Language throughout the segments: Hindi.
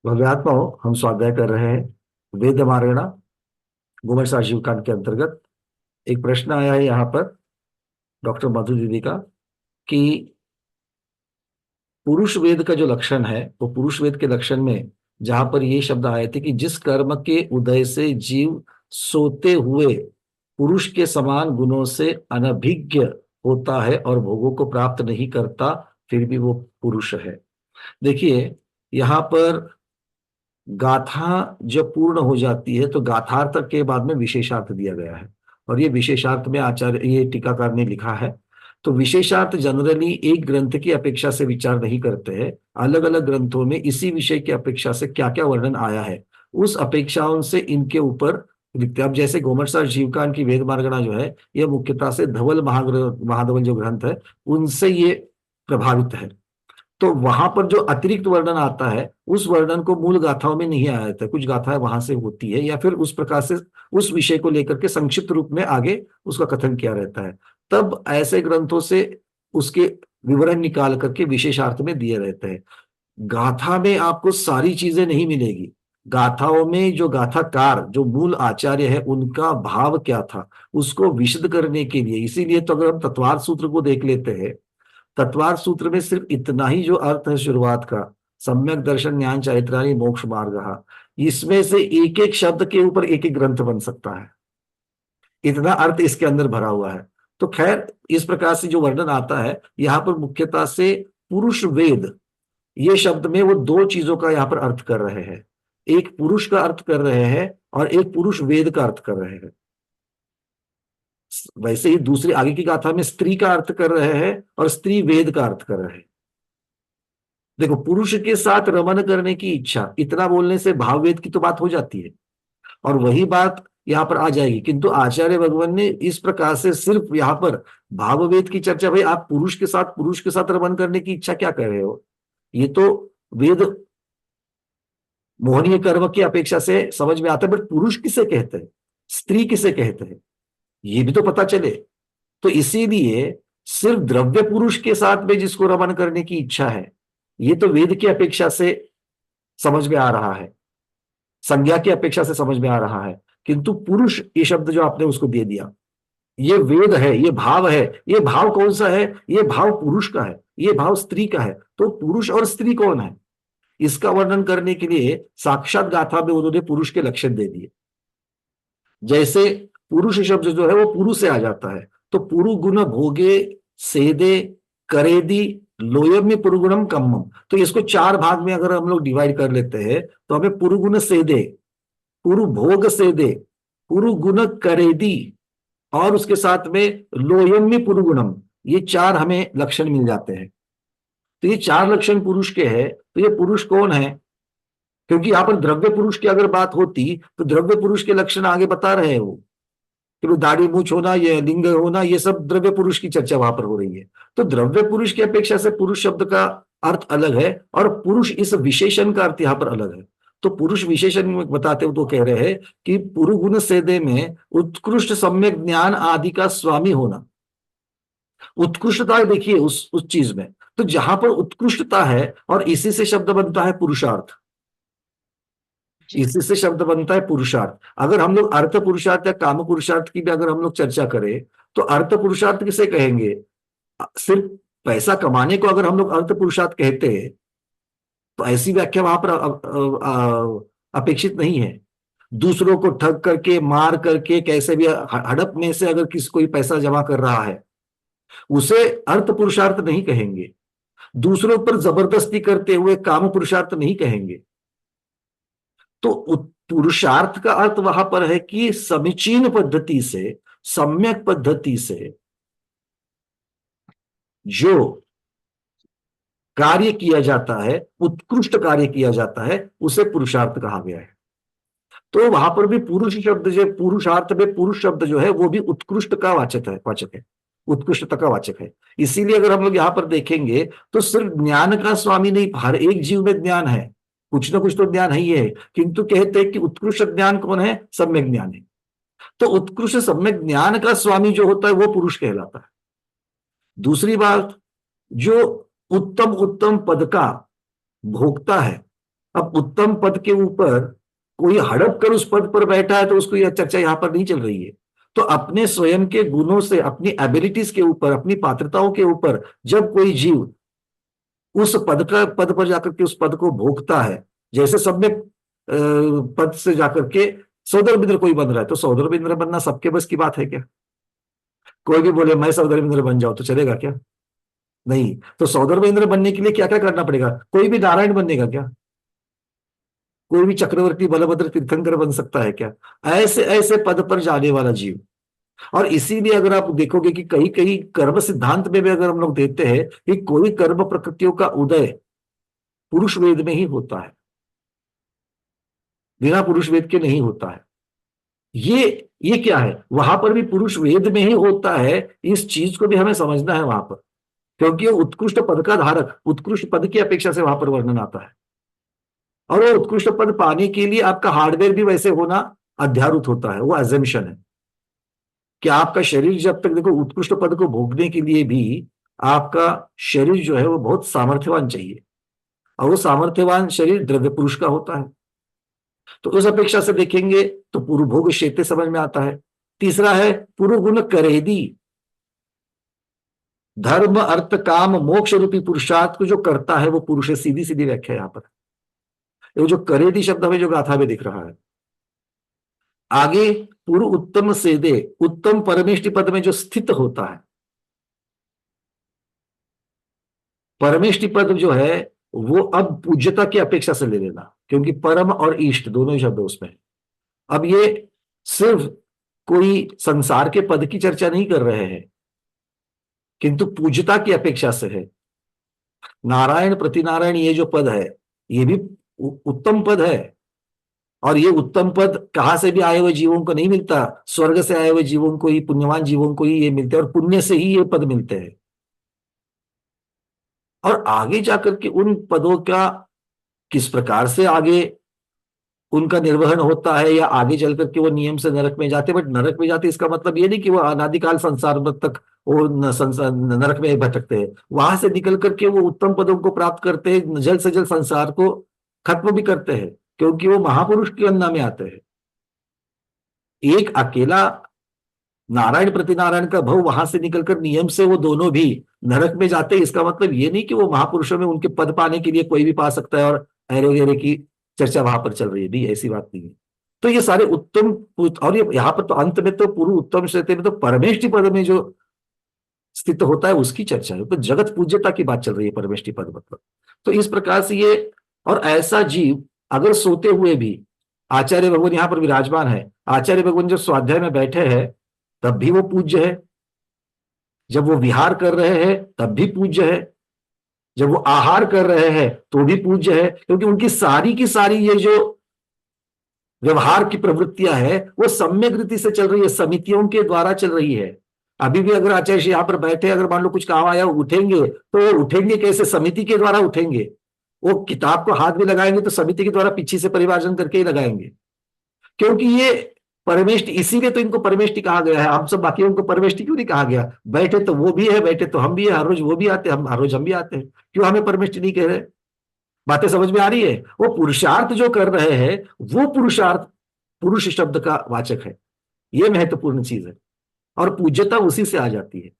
भव्यात्माओं, हम स्वाध्याय कर रहे हैं वेद मार्गणा घुमर आजीव कांड के अंतर्गत। एक प्रश्न आया है यहाँ पर डॉक्टर मधु दीदी का कि पुरुष वेद का जो लक्षण है वो पुरुष वेद के लक्षण में जहां पर ये शब्द आए थे कि जिस कर्म के उदय से जीव सोते हुए पुरुष के समान गुणों से अनभिज्ञ होता है और भोगों को प्राप्त नहीं करता, फिर भी वो पुरुष है। देखिए, यहाँ पर गाथा जब पूर्ण हो जाती है तो गाथार्थ के बाद में विशेषार्थ दिया गया है। और ये विशेषार्थ में आचार्य ये टीकाकार ने लिखा है। तो विशेषार्थ जनरली एक ग्रंथ की अपेक्षा से विचार नहीं करते हैं। अलग अलग ग्रंथों में इसी विषय की अपेक्षा से क्या क्या वर्णन आया है उस अपेक्षाओं से इनके ऊपर लिखते हैं। अब जैसे गोमरसार जीवकान की वेद मार्गणा जो है यह मुख्यतः से धवल महाधवल जो ग्रंथ है उनसे ये प्रभावित है। तो वहां पर जो अतिरिक्त वर्णन आता है उस वर्णन को मूल गाथाओं में नहीं आया था। कुछ गाथाएं वहां से होती है या फिर उस प्रकार से उस विषय को लेकर के संक्षिप्त रूप में आगे उसका कथन किया रहता है। तब ऐसे ग्रंथों से उसके विवरण निकाल करके विशेषार्थ में दिए रहते हैं। गाथा में आपको सारी चीजें नहीं मिलेगी। गाथाओं में जो गाथाकार जो मूल आचार्य है उनका भाव क्या था उसको विशद करने के लिए, इसीलिए तो अगर हम तत्वार्थ सूत्र को देख लेते हैं, तत्वार्थ सूत्र में सिर्फ इतना ही जो अर्थ है शुरुआत का, सम्यक दर्शन ज्ञान चारित्राणि मोक्ष मार्ग, इसमें से एक एक शब्द के ऊपर एक एक ग्रंथ बन सकता है। इतना अर्थ इसके अंदर भरा हुआ है। तो खैर, इस प्रकार से जो वर्णन आता है यहाँ पर मुख्यतः से पुरुष वेद ये शब्द में वो दो चीजों का यहाँ पर अर्थ कर रहे हैं। एक पुरुष का अर्थ कर रहे हैं और एक पुरुष वेद का अर्थ कर रहे हैं। वैसे ही दूसरी आगे की गाथा में स्त्री का अर्थ कर रहे हैं और स्त्री वेद का अर्थ कर रहे हैं। देखो, पुरुष के साथ रमन करने की इच्छा, इतना बोलने से भाववेद की तो बात हो जाती है और वही बात यहां पर आ जाएगी। किंतु आचार्य भगवान ने इस प्रकार से सिर्फ यहां पर भाववेद की चर्चा, भाई आप पुरुष के साथ रमन करने की इच्छा क्या कर रहे हो? ये तो वेद मोहनीय कर्म की अपेक्षा से समझ में आता है, बट पुरुष किसे कहते हैं, स्त्री किसे कहते हैं, ये भी तो पता चले। तो इसीलिए सिर्फ द्रव्य पुरुष के साथ में जिसको रमन करने की इच्छा है, ये तो वेद की अपेक्षा से समझ में आ रहा है, संज्ञा की अपेक्षा से समझ में आ रहा है। किंतु पुरुष ये शब्द जो आपने उसको दे दिया, ये वेद है, ये भाव है। ये भाव कौन सा है? ये भाव पुरुष का है, ये भाव स्त्री का है। तो पुरुष और स्त्री कौन है इसका वर्णन करने के लिए साक्षात गाथा में उन्होंने पुरुष के लक्षण दे दिए। जैसे पुरुष शब्द जो है वो पुरुष से आ जाता है, तो पुरु गुण भोगे सेदे करेदी लोयम में पुरुगुणम कम्मम। तो इसको चार भाग में अगर हम लोग डिवाइड कर लेते हैं तो हमें पुरुगुण सेदे, पुरु भोग सेदे, पुरु गुण करेदी और उसके साथ में लोयम में पुरुगुणम, ये चार हमें लक्षण मिल जाते हैं। तो ये चार लक्षण पुरुष के हैं। तो ये पुरुष कौन है? क्योंकि यहां पर द्रव्य पुरुष की अगर बात होती तो द्रव्य पुरुष के लक्षण आगे बता रहे हैं वो, कि वो दाढ़ी मूछ होना, ये लिंग होना, ये सब द्रव्य पुरुष की चर्चा वहां पर हो रही है। तो द्रव्य पुरुष की अपेक्षा से पुरुष शब्द का अर्थ अलग है और पुरुष इस विशेषण का अर्थ यहां पर अलग है। तो पुरुष विशेषण में बताते हुए तो कह रहे हैं कि पुरुगुण सेदे में उत्कृष्ट सम्यक ज्ञान आदि का स्वामी होना। उत्कृष्टता देखिए उस चीज में, तो जहां पर उत्कृष्टता है और इसी से शब्द बनता है पुरुषार्थ, जी। इसी से शब्द बनता है पुरुषार्थ। अगर हम लोग अर्थ पुरुषार्थ या काम पुरुषार्थ की भी अगर हम लोग चर्चा करें तो अर्थ पुरुषार्थ किसे कहेंगे? सिर्फ पैसा कमाने को अगर हम लोग अर्थ पुरुषार्थ कहते हैं तो ऐसी व्याख्या वहां पर अपेक्षित नहीं है। दूसरों को ठग करके, मार करके, कैसे भी हड़प में से अगर किसी कोई पैसा जमा कर रहा है उसे अर्थ पुरुषार्थ नहीं कहेंगे। दूसरों पर जबरदस्ती करते हुए काम पुरुषार्थ नहीं कहेंगे। तो पुरुषार्थ का अर्थ वहां पर है कि समीचीन पद्धति से, सम्यक पद्धति से जो कार्य किया जाता है, उत्कृष्ट कार्य किया जाता है, उसे पुरुषार्थ कहा गया है। तो वहां पर भी पुरुष शब्द जो पुरुषार्थ में पुरुष शब्द जो है वो भी उत्कृष्ट का वाचक है, उत्कृष्टता का वाचक है। इसीलिए अगर हम लोग यहां पर देखेंगे तो सिर्फ ज्ञान का स्वामी नहीं, हर एक जीव में ज्ञान है, कुछ ना कुछ तो ज्ञान है ही है। किंतु कहते हैं कि उत्कृष्ट ज्ञान कौन है? सम्यक ज्ञान है। तो उत्कृष्ट सम्यक ज्ञान का स्वामी जो होता है वो पुरुष कहलाता है। दूसरी बात, जो उत्तम उत्तम पद का भोगता है अब उत्तम पद के ऊपर कोई हड़प कर उस पद पर बैठा है तो उसको यह चर्चा यहां पर नहीं चल रही है। तो अपने स्वयं के गुणों से, अपनी एबिलिटीज के ऊपर, अपनी पात्रताओं के ऊपर जब कोई जीव उस पद पर जाकर के उस पद को भोगता है, जैसे सब में पद से जाकर के सौदरबिंद्र कोई बन रहा है, तो सौदरबिंद्र बनना सबके बस की बात है क्या? कोई भी बोले मैं सौदरबिंद्र बन जाऊं तो चलेगा क्या? नहीं। तो सौदरबिंद्र बनने के लिए क्या क्या करना पड़ेगा? कोई भी नारायण बनेगा क्या? कोई भी चक्रवर्ती बलभद्र तीर्थंकर बन सकता है क्या? ऐसे ऐसे पद पर जाने वाला जीव। और इसीलिए अगर आप देखोगे कि कहीं कहीं कर्म सिद्धांत में भी अगर हम लोग देखते हैं कि कोई कर्म प्रकृतियों का उदय पुरुष वेद में ही होता है, बिना पुरुष वेद के नहीं होता है। ये क्या है? वहां पर भी पुरुष वेद में ही होता है। इस चीज को भी हमें समझना है वहां पर, क्योंकि वो उत्कृष्ट पद का धारक, उत्कृष्ट पद की अपेक्षा से वहां पर वर्णन आता है। और वो उत्कृष्ट पद पाने के लिए आपका हार्डवेयर भी वैसे होना अध्यारूत होता है, वो एजम्पशन है कि आपका शरीर जब तक, देखो उत्कृष्ट पद को भोगने के लिए भी आपका शरीर जो है वो बहुत सामर्थ्यवान चाहिए, और वो सामर्थ्यवान शरीर द्रव्य पुरुष का होता है। तो उस अपेक्षा से देखेंगे तो पूर्व भोग क्षेत्र समझ में आता है। तीसरा है पूर्व गुण करेदी, धर्म अर्थ काम मोक्ष रूपी पुरुषार्थ को जो करता है वो पुरुष है। सीधी सीधी व्याख्या यहां पर, ये जो करेदी शब्द हमें जो गाथा में दिख रहा है। आगे पूर्व उत्तम से दे, उत्तम परमेष्टि पद में जो स्थित होता है। परमेष्टि पद जो है वो अब पूज्यता की अपेक्षा से ले लेना, क्योंकि परम और इष्ट दोनों ही शब्द उसमें है। अब ये सिर्फ कोई संसार के पद की चर्चा नहीं कर रहे हैं, किंतु पूज्यता की अपेक्षा से है। नारायण प्रतिनारायण ये जो पद है ये भी उत्तम पद है, और ये उत्तम पद कहां से भी आए हुए जीवों को नहीं मिलता, स्वर्ग से आए हुए जीवों को ही, पुण्यवान जीवों को ही ये मिलते हैं, और पुण्य से ही ये पद मिलते हैं। और आगे जाकर के उन पदों का किस प्रकार से आगे उनका निर्वहन होता है, या आगे चल करके वो नियम से नरक में जाते, बट नरक में जाते इसका मतलब ये नहीं कि वो अनादिकाल संसार तक वो नरक में भटकते हैं। वहां से निकल करके वो उत्तम पदों को प्राप्त करते हैं, जल्द से जल्द संसार को खत्म भी करते हैं, क्योंकि वो महापुरुष की गणना में आते हैं। एक अकेला नारायण प्रतिनारायण का भव वहां से निकलकर नियम से वो दोनों भी नरक में जाते हैं, इसका मतलब ये नहीं कि वो महापुरुषों में उनके पद पाने के लिए कोई भी पा सकता है, और ऐरे गैरे की चर्चा वहां पर चल रही है, नहीं ऐसी बात नहीं है। तो ये सारे उत्तम, और ये यहाँ पर तो अंत में तो पूर्व उत्तम श्रेष्ठ में तो परमेष्टि पद में जो स्थित होता है उसकी चर्चा है, तो जगत पूज्यता की बात चल रही है परमेष्टि पद मतलब। तो इस प्रकार से ये, और ऐसा जीव अगर सोते हुए भी, आचार्य भगवान यहां पर विराजमान है, आचार्य भगवान जब स्वाध्याय में बैठे हैं तब भी वो पूज्य है, जब वो विहार कर रहे हैं तब भी पूज्य है, जब वो आहार कर रहे हैं तो भी पूज्य है, क्योंकि उनकी सारी की सारी ये जो व्यवहार की प्रवृत्तियां है वो सम्यक रीति से चल रही है, समितियों के द्वारा चल रही है। अभी भी अगर आचार्य जी यहां पर बैठे, अगर मान लो कुछ काम आया उठेंगे, तो वो उठेंगे कैसे? समिति के द्वारा उठेंगे। वो किताब को हाथ भी लगाएंगे तो समिति के द्वारा पीछे से परिवार्जन करके ही लगाएंगे, क्योंकि ये परमेष्टि, इसीलिए तो इनको परमेष्टि कहा गया है। हम सब बाकियों को परमेष्टि क्यों नहीं कहा गया? बैठे तो वो भी है, बैठे तो हम भी है, हर रोज वो भी आते हैं, हम हर रोज हम भी आते हैं, क्यों हमें परमेष्टि नहीं कह रहे? बातें समझ में आ रही है? वो पुरुषार्थ जो कर रहे हैं वो पुरुषार्थ पुरुष शब्द का वाचक है, ये महत्वपूर्ण चीज है, और पूज्यता उसी से आ जाती है।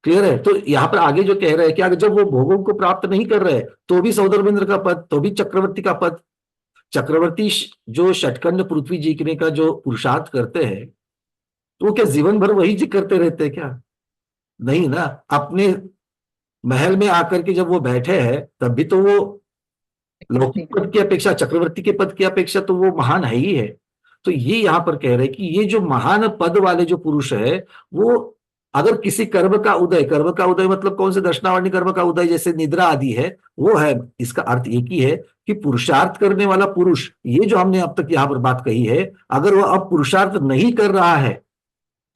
क्लियर है? तो यहां पर आगे जो कह रहे हैं कि अगर जब वो भोगों को प्राप्त नहीं कर रहे तो भी सौदरबिंद्र का पद, तो भी चक्रवर्ती का पद। चक्रवर्ती जो षटखंड पृथ्वी जीतने का जो पुरुषार्थ करते हैं, तो वो क्या जीवन भर वही जी करते रहते हैं क्या? नहीं ना। अपने महल में आकर के जब वो बैठे हैं तब भी तो वो लौकिक पद की अपेक्षा, चक्रवर्ती के पद की अपेक्षा तो वो महान है ही है। तो ये यहां पर कह रहे हैं कि ये जो महान पद वाले जो पुरुष है, वो अगर किसी कर्म का उदय मतलब कौन से दर्शनावर्णी कर्म का उदय, जैसे निद्रा आदि है, वो है। इसका अर्थ एक ही है कि पुरुषार्थ करने वाला पुरुष, ये जो हमने अब तक यहां पर बात कही है, अगर वो अब पुरुषार्थ नहीं कर रहा है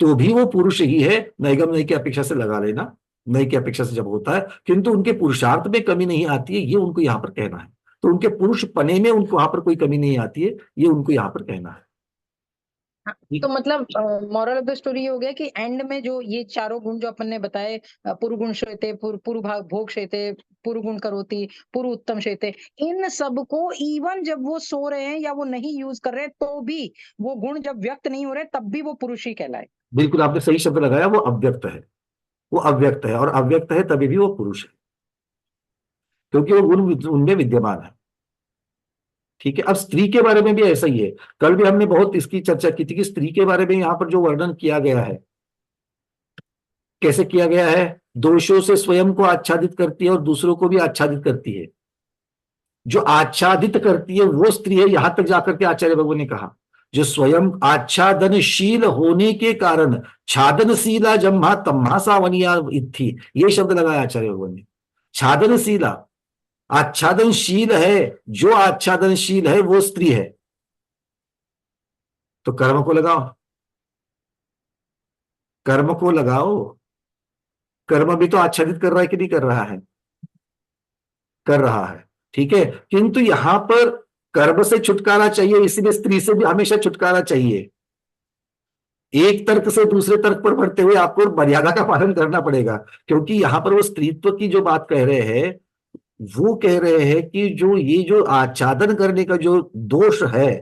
तो भी वो पुरुष ही है। नैगम नई की अपेक्षा से लगा लेना, नई की अपेक्षा से जब होता है, किंतु उनके पुरुषार्थ में कमी नहीं आती है, ये उनको यहां पर कहना है। तो उनके पुरुष पने में उनको वहां पर कोई कमी नहीं आती है, ये उनको यहां पर कहना है। हाँ, तो मतलब मॉरल ऑफ द स्टोरी ये हो गया कि एंड में जो ये चारों गुण जो अपन ने बताए, पुरु गुण शेते, पुरु भाग भोग शेते, पुरु गुण करोति, पुरु उत्तम शेते, इन सब को इवन जब वो सो रहे हैं या वो नहीं यूज कर रहे तो भी वो गुण जब व्यक्त नहीं हो रहे तब भी वो पुरुष ही कहलाए। बिल्कुल आपने सही शब्द लगाया, वो अव्यक्त है। वो अव्यक्त है, और अव्यक्त है तभी भी वो पुरुष है, क्योंकि वो गुण उनमें विद्यमान है। ठीक है। अब स्त्री के बारे में भी ऐसा ही है। कल भी हमने बहुत इसकी चर्चा की थी कि स्त्री के बारे में यहां पर जो वर्णन किया गया है, कैसे किया गया है, दोषों से स्वयं को आच्छादित करती है और दूसरों को भी आच्छादित करती है। जो आच्छादित करती है वो स्त्री है, यहां तक जाकर के आचार्य भगवान ने कहा, जो स्वयं आच्छादनशील होने के कारण छादनशीला जम्हा तम्हा सावनिया इत्थि, ये शब्द लगाया आचार्य भगवान ने। छादनशीला, आच्छादनशील है, जो आच्छादनशील है वो स्त्री है। तो कर्म को लगाओ, कर्म को लगाओ। कर्म भी तो आच्छादित कर रहा है कि नहीं कर रहा है? कर रहा है। ठीक है। किंतु यहां पर कर्म से छुटकारा चाहिए, इसीलिए स्त्री से भी हमेशा छुटकारा चाहिए। एक तर्क से दूसरे तर्क पर बढ़ते हुए आपको मर्यादा का पालन करना पड़ेगा, क्योंकि यहां पर वो स्त्रीत्व की जो बात कह रहे हैं, वो कह रहे हैं कि जो ये जो आच्छादन करने का जो दोष है,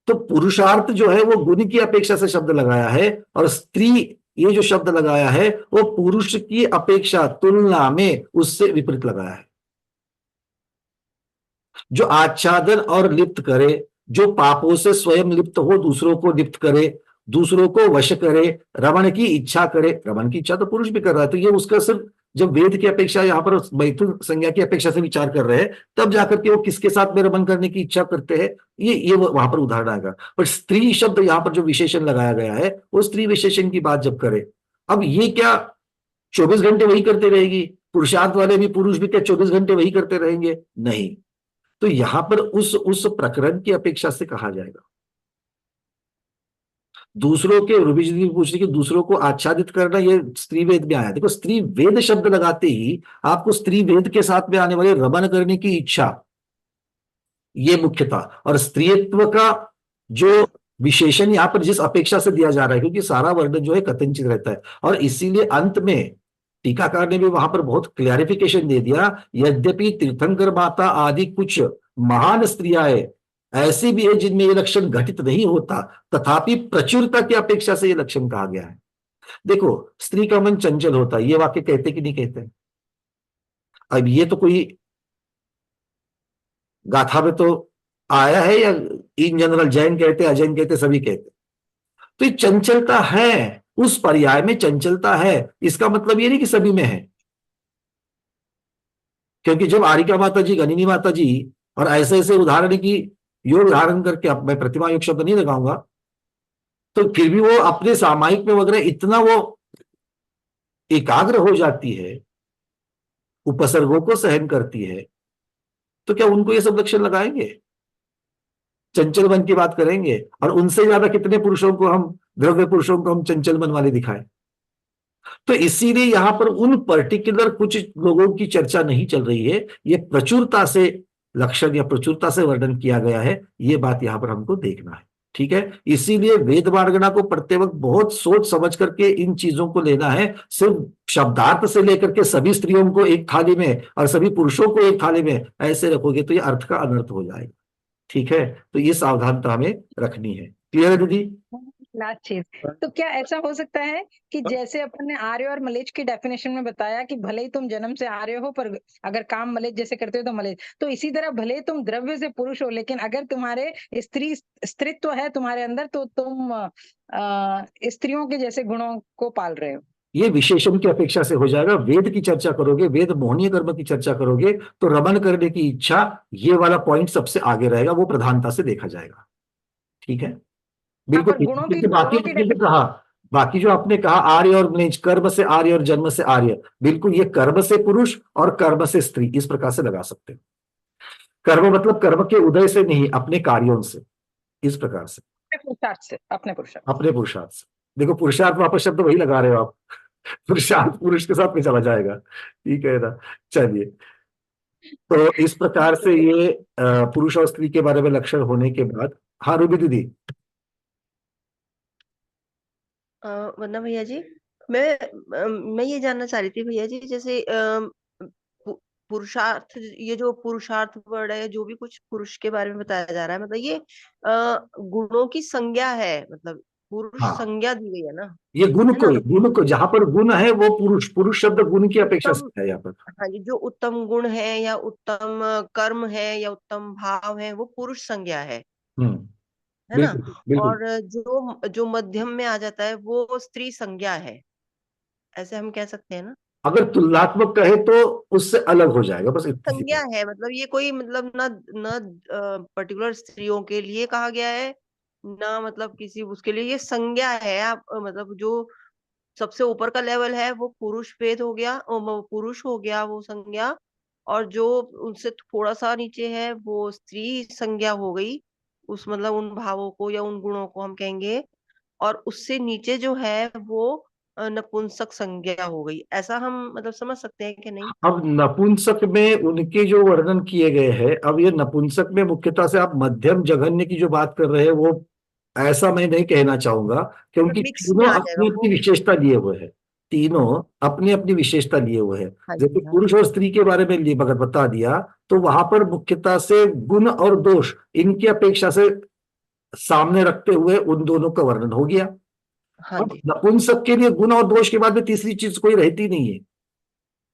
तो पुरुषार्थ जो है वो गुण की अपेक्षा से शब्द लगाया है, और स्त्री ये जो शब्द लगाया है वो पुरुष की अपेक्षा तुलना में उससे विपरीत लगाया है। जो आच्छादन और लिप्त करे, जो पापों से स्वयं लिप्त हो, दूसरों को लिप्त करे, दूसरों को वश करे, रमण की इच्छा करे। रमण की इच्छा तो पुरुष भी कर रहा है, तो ये उसका सिर्फ जब वेद की अपेक्षा यहां पर मैथुन संज्ञा की अपेक्षा से विचार कर रहे हैं, तब जाकर के वो किसके साथ में रमण करने की इच्छा करते हैं, ये वहां पर उदाहरण आएगा। पर स्त्री शब्द यहां पर जो विशेषण लगाया गया है, वो स्त्री विशेषण की बात जब करे, अब ये क्या 24 घंटे वही करते रहेगी? पुरुषार्थ वाले भी, पुरुष भी क्या 24 घंटे वही करते रहेंगे? नहीं। तो यहां पर उस प्रकरण की अपेक्षा से कहा जाएगा। दूसरों के, रूबी जी पूछ रही कि दूसरों को आच्छादित करना, ये स्त्री वेद में आया। देखो, स्त्री वेद शब्द लगाते ही आपको स्त्री वेद के साथ में आने वाले रमण करने की इच्छा, ये मुख्यता, और स्त्रीत्व का जो विशेषण यहां पर जिस अपेक्षा से दिया जा रहा है, क्योंकि सारा वर्णन जो है कथनचित रहता है, और इसीलिए अंत में टीकाकार ने भी वहां पर बहुत क्लैरिफिकेशन दे दिया, यद्यपि तीर्थंकर माता आदि कुछ महान स्त्रियां ऐसी भी है जिनमें ये लक्षण घटित नहीं होता, तथापि प्रचुरता की अपेक्षा से ये लक्षण कहा गया है। देखो, स्त्री का मन चंचल होता है, ये वाक्य कहते कि नहीं कहते? अब ये तो कोई गाथा में तो आया है, या इन जनरल जैन कहते, अजैन कहते, सभी कहते? तो ये चंचलता है, उस पर्याय में चंचलता है, इसका मतलब ये नहीं कि सभी में है। क्योंकि जब आरिका माता जी, गनिनी माता जी, और ऐसे ऐसे उदाहरण की योग धारण करके, अब मैं प्रतिमा योग शब्द नहीं लगाऊंगा, तो फिर भी वो अपने सामायिक में वगैरह इतना वो एकाग्र हो जाती है, उपसर्गों को सहन करती है, तो क्या उनको ये सब लक्षण लगाएंगे? चंचल मन की बात करेंगे? और उनसे ज्यादा कितने पुरुषों को हम, द्रव्य पुरुषों को हम चंचल मन वाले दिखाएं? तो इसीलिए यहां पर उन पर्टिकुलर कुछ लोगों की चर्चा नहीं चल रही है, ये प्रचुरता से लक्षण या प्रचुरता से वर्णन किया गया है, ये बात यहां पर हमको देखना है। ठीक है। इसीलिए वेद वार्गणा को पढ़ते वक्त बहुत सोच समझ करके इन चीजों को लेना है। सिर्फ शब्दार्थ से लेकर के सभी स्त्रियों को एक थाली में और सभी पुरुषों को एक थाली में ऐसे रखोगे तो ये अर्थ का अनर्थ हो जाएगा। ठीक है। तो ये सावधानता हमें रखनी है। क्लियर है दीदी? लास्ट चीज, तो क्या ऐसा हो सकता है कि जैसे अपन ने आर्य और मलेच्छ की डेफिनेशन में बताया कि भले ही तुम जन्म से आर्य हो पर अगर काम मलेच्छ जैसे करते हो तो मलेच्छ, तो इसी तरह भले तुम द्रव्य से पुरुष हो लेकिन अगर तुम्हारे स्त्रीत्व है तुम्हारे अंदर तो तुम स्त्रियों के जैसे गुणों को पाल रहे हो। ये विशेषण की अपेक्षा से हो जाएगा। वेद की चर्चा करोगे, वेद मोहनीय कर्म की चर्चा करोगे, तो रमन करने की इच्छा, ये वाला पॉइंट सबसे आगे रहेगा, वो प्रधानता से देखा जाएगा। ठीक है। हाँ, बिल्कुल पर ठीक। गुणों की क्योंकि बाकी गुणों की आपने जो कहा, बाकी जो आपने कहा आर्य और म्लेच्छ, कर्म से आर्य और जन्म से आर्य, बिल्कुल ये कर्म से पुरुष और कर्म से स्त्री, इस प्रकार से लगा सकते हैं। कर्म मतलब कर्म के उदय से नहीं, अपने कार्यों से, इस प्रकार से, पुरुषार्थ से, अपने पुरुषार्थ। अपने पुरुषार्थ से। देखो, पुरुषार्थ वापस शब्द वही लगा रहे हो आप, पुरुषार्थ पुरुष के साथ में चला जाएगा। ठीक है ना? चलिए, तो इस प्रकार से ये पुरुष और स्त्री के बारे में लक्षण होने के बाद, हाँ रूबी दीदी। वरना भैया जी, मैं ये जानना चाह रही थी भैया जी, जैसे पु- पुरुषार्थ, ये जो पुरुषार्थ वर्ड है, जो भी कुछ पुरुष के बारे में बताया जा रहा है, मतलब ये गुणों की संज्ञा है, मतलब पुरुष हाँ, संज्ञा दी गई है ना, ये है ना? गुण को जहां पर गुण है वो पुरुष, पुरुष शब्द गुण की अपेक्षा उत्तम, से है यहाँ पर। हाँ जी, जो उत्तम गुण है या उत्तम कर्म है या उत्तम भाव है, वो पुरुष संज्ञा हम्म। है ना? बिल्कुल बिल्कुल। और जो जो मध्यम में आ जाता है वो स्त्री संज्ञा है, ऐसे हम कह सकते हैं ना? अगर तुलनात्मक कहे तो उससे अलग हो जाएगा, बस इतनी सी संज्ञा बात। है, मतलब ये कोई मतलब ना ना पर्टिकुलर स्त्रियों के लिए कहा गया है, ना मतलब किसी उसके लिए, ये संज्ञा है। आप मतलब जो सबसे ऊपर का लेवल है वो पुरुष भेद हो गया, पुरुष हो गया वो संज्ञा, और जो उनसे थोड़ा सा नीचे है वो स्त्री संज्ञा हो गई, उस मतलब उन भावों को या उन गुणों को हम कहेंगे, और उससे नीचे जो है वो नपुंसक संज्ञा हो गई। ऐसा हम मतलब समझ सकते हैं कि नहीं? अब नपुंसक में उनके जो वर्णन किए गए हैं, अब ये नपुंसक में मुख्यतः से आप मध्यम जघन्य की जो बात कर रहे हैं वो ऐसा मैं नहीं कहना चाहूंगा, मतलब क्योंकि मिक्स में तीनों आ जाएगा अपनी अपनी वो। विशेषता लिए हुए हैं। तीनों अपनी अपनी विशेषता लिए हुए हैं। हाँ जैसे जी, हाँ पुरुष जी। और स्त्री के बारे में लिए अगर बता दिया, तो वहां पर मुख्यतः से गुण और दोष इनकी अपेक्षा से सामने रखते हुए उन दोनों का वर्णन हो गया। हाँ अब जी। नपुंसक के लिए गुण और दोष के बाद में तीसरी चीज कोई रहती नहीं है।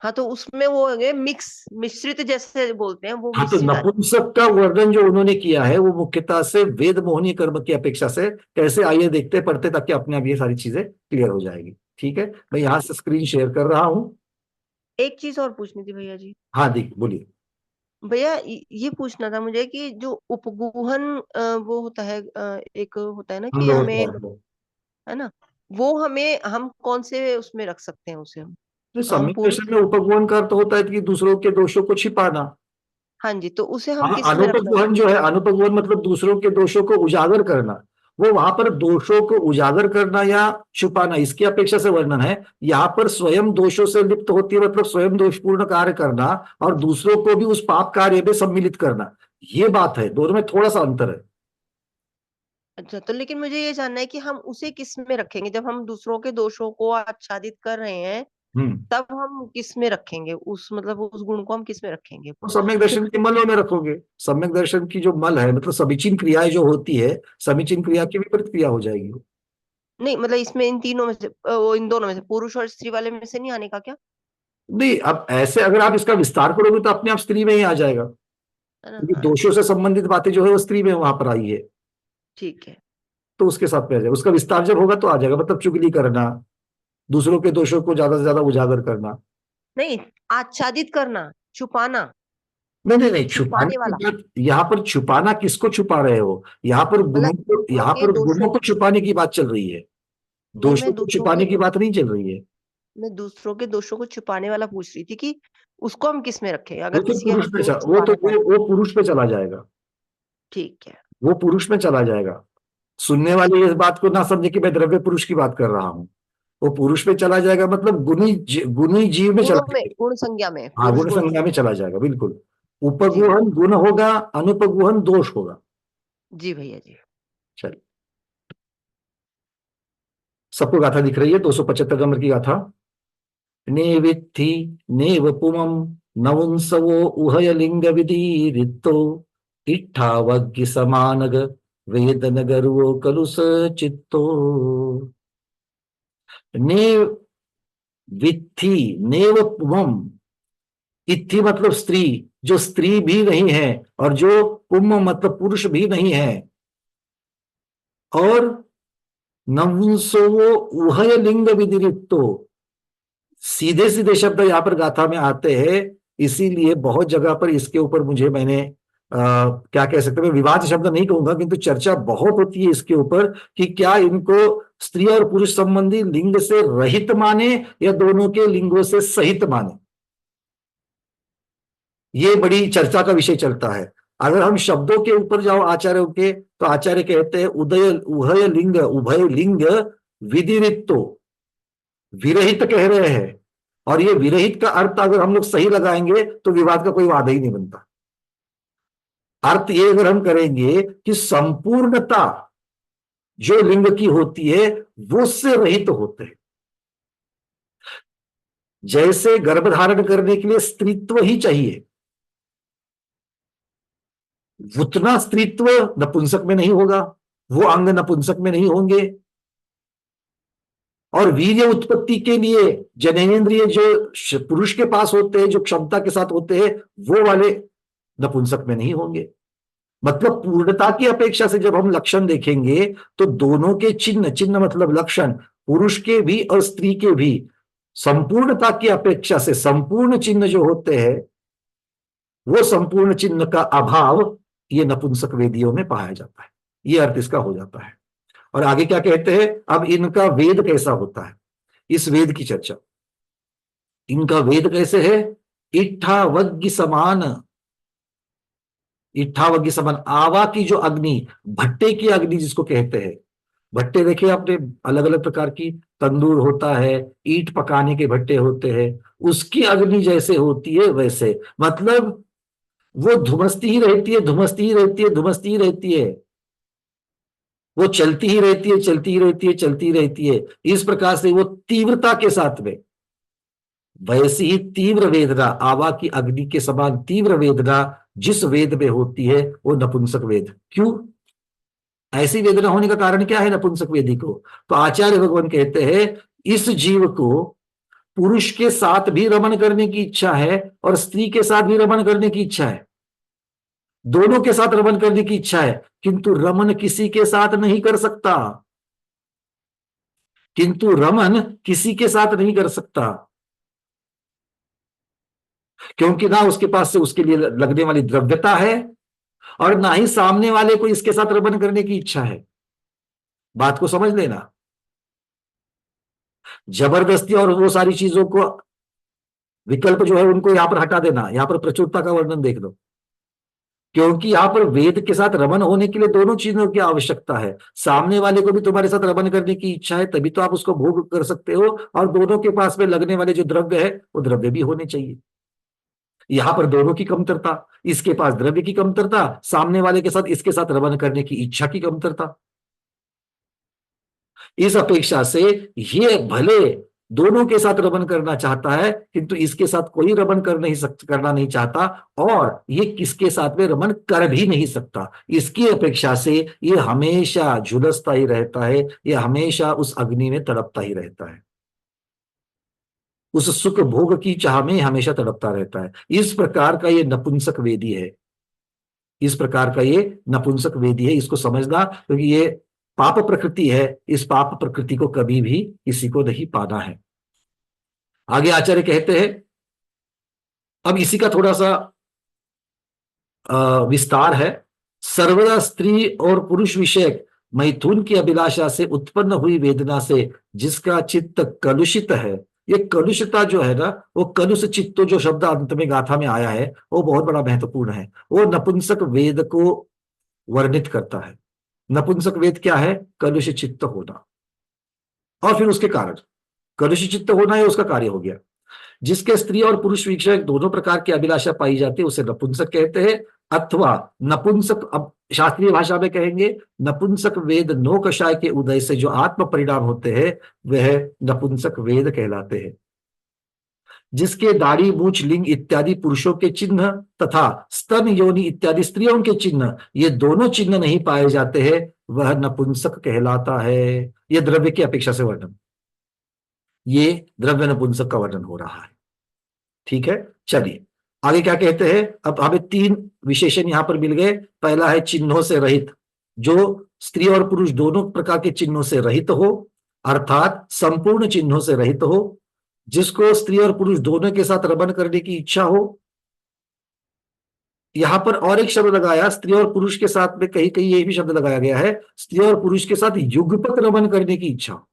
हाँ, तो उसमें वो हो गए मिक्स, मिश्रित जैसे बोलते हैं, वो हाँ, तो मिश्रित आ जाए। नपुंसक का वर्णन जो उन्होंने किया है वो मुख्यतः से वेद मोहनी कर्म की अपेक्षा से कैसे, आइए देखते पढ़ते ताकि अपने आप ये सारी चीजें क्लियर हो जाएगी। ठीक है, मैं हाँ यहाँ जी। से स्क्रीन शेयर कर रहा हूँ। एक चीज और पूछनी थी भैया जी। हाँ दी बोलिए। भैया ये पूछना था मुझे कि जो उपगूहन वो होता है, एक होता है ना कि हमें, है ना, वो हमें, हम कौन से उसमें रख सकते हैं उसे, हम सम्यक पुरुष। दर्शन में उपगमन का अर्थ होता है कि दूसरों के दोषों को छिपाना। हाँ जी, तो उसे हम हाँ, किस में रखना अनुपगमन जो है, अनुपगमन मतलब दूसरों के दोषों को उजागर करना। वो वहां पर दोषों को उजागर करना या छुपाना इसकी अपेक्षा से वर्णन है। यहाँ पर स्वयं दोषों से लिप्त होती है, मतलब स्वयं दोषपूर्ण कार्य करना और दूसरों को भी उस पाप कार्य में सम्मिलित करना। ये बात है, दोनों में थोड़ा सा अंतर है। अच्छा, तो लेकिन मुझे ये जानना है कि हम उसे किस में रखेंगे, जब हम दूसरों के दोषों को आच्छादित कर रहे हैं, हम्म। तब हम किस में रखेंगे उस, मतलब उस गुण को हम किस में रखेंगे? तो सम्यक दर्शन क्योंकि के मलों में रखोगे। सम्यक दर्शन की जो मल है, मतलब समीचीन क्रियाएं जो होती है, समीचीन क्रिया की विपरीत क्रिया हो जाएगी वो। नहीं, मतलब इसमें इन तीनों में से, इन दोनों में से, पुरुष और स्त्री वाले में से नहीं आने का क्या? नहीं, अब ऐसे अगर आप इसका विस्तार करोगे तो अपने आप स्त्री में ही आ जाएगा, है ना? क्योंकि हाँ, दोषों से संबंधित बातें जो है वो स्त्री में वहां पर आई है। ठीक है। तो उसके साथ में आ जाएगा, उसका विस्तार जब होगा तो आ जाएगा, मतलब चुगली करना, दूसरों के दोषों को ज्यादा से ज्यादा उजागर करना। नहीं, आच्छादित करना, छुपाना, नहीं नहीं नहीं, छुपाने छुपाने की वाला, बात यहाँ पर, छुपाना किसको छुपा रहे हो? यहाँ पर गुणों मतलब को, दूसरों यहाँ के पर गुणों दोषों, को छुपाने की बात चल रही है। नहीं, दोषों को छुपाने की बात नहीं चल रही है। मैं दूसरों के दोषों को छुपाने वाला पूछ रही थी कि उसको हम किस में रखें, वो अगर तो किसी का पुरुष कोई पे दोष वो तो छुपाना चाहते हैं। वो पुरुष पे चला जाएगा। ठीक है। वो पुरुष में चला जाएगा। सुनने वाले इस बात को ना समझे कि मैं द्रव्य पुरुष की बात कर रहा हूँ। वो पुरुष में चला जाएगा, मतलब गुणी जीव में चला गुणों में, जाएगा। गुण संज्ञा में, हाँ, पुरुष गुण गुण संज्ञा में संज्ञा। चला जाएगा, बिल्कुल। जी भैया। उपगुहन गुण होगा, अनुपगुहन दोष होगा। जी भैया जी। चलिए, सबको गाथा दिख रही है? 275 नंबर की गाथा। नेवित्थि नेव पुमं नवुंसवो उभय लिंग विदीरितो इट्ठावग्गि समानग वेदनगर्वो कलुष चित्तो। ने वित्थि नेव पुमं, इत्थि मतलब स्त्री, जो स्त्री भी नहीं है, और जो पुम मतलब पुरुष भी नहीं है, और नवुंसो उभय लिंग विदिरिक्तो, सीधे सीधे शब्द यहाँ पर गाथा में आते हैं। इसीलिए बहुत जगह पर इसके ऊपर मुझे मैंने क्या कह सकते हैं, मैं विवाद शब्द नहीं कहूंगा, किंतु चर्चा बहुत होती है इसके ऊपर कि क्या इनको स्त्री और पुरुष संबंधी लिंग से रहित माने या दोनों के लिंगों से सहित माने। ये बड़ी चर्चा का विषय चलता है। अगर हम शब्दों के ऊपर जाओ आचार्यों के, तो आचार्य कहते हैं उदय उभय लिंग विदिरिक्तो, विरहित कह रहे हैं। और ये विरहित का अर्थ अगर हम लोग सही लगाएंगे तो विवाद का कोई वादा ही नहीं बनता। अर्थ ये अगर हम करेंगे कि संपूर्णता, जो लिंग की होती है वो उससे रहित होते हैं। जैसे गर्भधारण करने के लिए स्त्रीत्व ही चाहिए, उतना स्त्रीत्व नपुंसक में नहीं होगा, वो अंग नपुंसक में नहीं होंगे। और वीर्य उत्पत्ति के लिए जननेंद्रिय जो पुरुष के पास होते हैं, जो क्षमता के साथ होते हैं, वो वाले नपुंसक में नहीं होंगे। मतलब पूर्णता की अपेक्षा से जब हम लक्षण देखेंगे तो दोनों के चिन्ह, चिन्ह मतलब लक्षण, पुरुष के भी और स्त्री के भी संपूर्णता की अपेक्षा से संपूर्ण चिन्ह जो होते हैं, वो संपूर्ण चिन्ह का अभाव ये नपुंसक वेदियों में पाया जाता है। ये अर्थ इसका हो जाता है। और आगे क्या कहते हैं, अब इनका वेद कैसा होता है, इस वेद की चर्चा। इनका वेद कैसे है, इट्ठावज्ञ समान, इट्ठावज्ञ समान, आवा की जो अग्नि, भट्टे की अग्नि जिसको कहते हैं। भट्टे देखे आपने, अलग अलग प्रकार की, तंदूर होता है, ईंट पकाने के भट्टे होते हैं, उसकी अग्नि जैसे होती है वैसे, मतलब वो धुमसती ही रहती है, धुमसती ही रहती है, धुमसती ही रहती है, वो चलती ही रहती है, चलती ही रहती है, चलती ही रहती है। इस प्रकार से वो तीव्रता के साथ में, वैसी ही तीव्र वेदना, आवा की अग्नि के समान तीव्र वेदना जिस वेद में होती है वो नपुंसक वेद। क्यों ऐसी वेदना होने का कारण क्या है नपुंसक वेदी को? तो आचार्य भगवान कहते हैं इस जीव को पुरुष के साथ भी रमण करने की इच्छा है और स्त्री के साथ भी रमण करने की इच्छा है, दोनों के साथ रमण करने की इच्छा है, किंतु रमण किसी के साथ नहीं कर सकता, किंतु रमन किसी के साथ नहीं कर सकता, क्योंकि ना उसके पास से उसके लिए लगने वाली द्रव्यता है और ना ही सामने वाले को इसके साथ रमन करने की इच्छा है। बात को समझ लेना, जबरदस्ती और वो सारी चीजों को, विकल्प जो है उनको यहां पर हटा देना, यहां पर प्रचुरता का वर्णन देख लो, क्योंकि यहां पर वेद के साथ रमन होने के लिए दोनों चीजों की आवश्यकता है। सामने वाले को भी तुम्हारे साथ रमन करने की इच्छा है, तभी तो आप उसको भोग कर सकते हो, और दोनों के पास में लगने वाले जो द्रव्य है वो द्रव्य भी होने चाहिए। यहां पर दोनों की कमतरता, इसके पास द्रव्य की कमतरता, सामने वाले के साथ इसके साथ रमन करने की इच्छा की कमतरता। इस अपेक्षा से ये भले दोनों के साथ रमन करना चाहता है, किंतु इसके साथ कोई रमन करना नहीं चाहता, और ये किसके साथ में रमन कर भी नहीं सकता। इसकी अपेक्षा से ये हमेशा झुलसता ही रहता है, ये हमेशा उस अग्नि में तड़पता ही रहता है, उस सुख भोग की चाह में हमेशा तड़पता रहता है। इस प्रकार का ये नपुंसक वेदी है, इस प्रकार का ये नपुंसक वेदी है। इसको समझना, क्योंकि ये पाप प्रकृति है, इस पाप प्रकृति को कभी भी किसी को नहीं पाना है। आगे आचार्य कहते हैं, अब इसी का थोड़ा सा विस्तार है। सर्वदा स्त्री और पुरुष विषयक मैथुन की अभिलाषा से उत्पन्न हुई वेदना से जिसका चित्त कलुषित है, ये कलुषता जो है ना, वो कलुष चित्तो जो शब्द अंत में गाथा में आया है वो बहुत बड़ा महत्वपूर्ण है। वो नपुंसक वेद को वर्णित करता है। नपुंसक वेद क्या है? कलुष चित्त होना, और फिर उसके कारण, कलुष चित्त होना है उसका कार्य हो गया। जिसके स्त्री और पुरुष विषयक दोनों प्रकार की अभिलाषा पाई जाती है उसे नपुंसक कहते हैं, अथवा नपुंसक, अब शास्त्रीय भाषा में कहेंगे नपुंसक वेद नो कषाय के उदय से जो आत्म परिणाम होते हैं वह नपुंसक वेद कहलाते हैं। जिसके दाढ़ी मूछ लिंग इत्यादि पुरुषों के चिन्ह तथा स्तन योनि इत्यादि स्त्रियों के चिन्ह, ये दोनों चिन्ह नहीं पाए जाते हैं, वह नपुंसक कहलाता है। यह द्रव्य की अपेक्षा से वर्णन, ये द्रव्य नपुंसक का वर्णन हो रहा है। ठीक है, चलिए आगे क्या कहते हैं। अब हमें तीन विशेषण यहां पर मिल गए। पहला है चिन्हों से रहित, जो स्त्री और पुरुष दोनों प्रकार के चिन्हों से रहित हो, अर्थात संपूर्ण चिन्हों से रहित हो, जिसको स्त्री और पुरुष दोनों के साथ रमन करने की इच्छा हो। यहां पर और एक शब्द लगाया स्त्री और पुरुष के साथ में, कहीं कहीं ये भी शब्द लगाया गया है स्त्री और पुरुष के साथ युगपत रमन करने की इच्छा,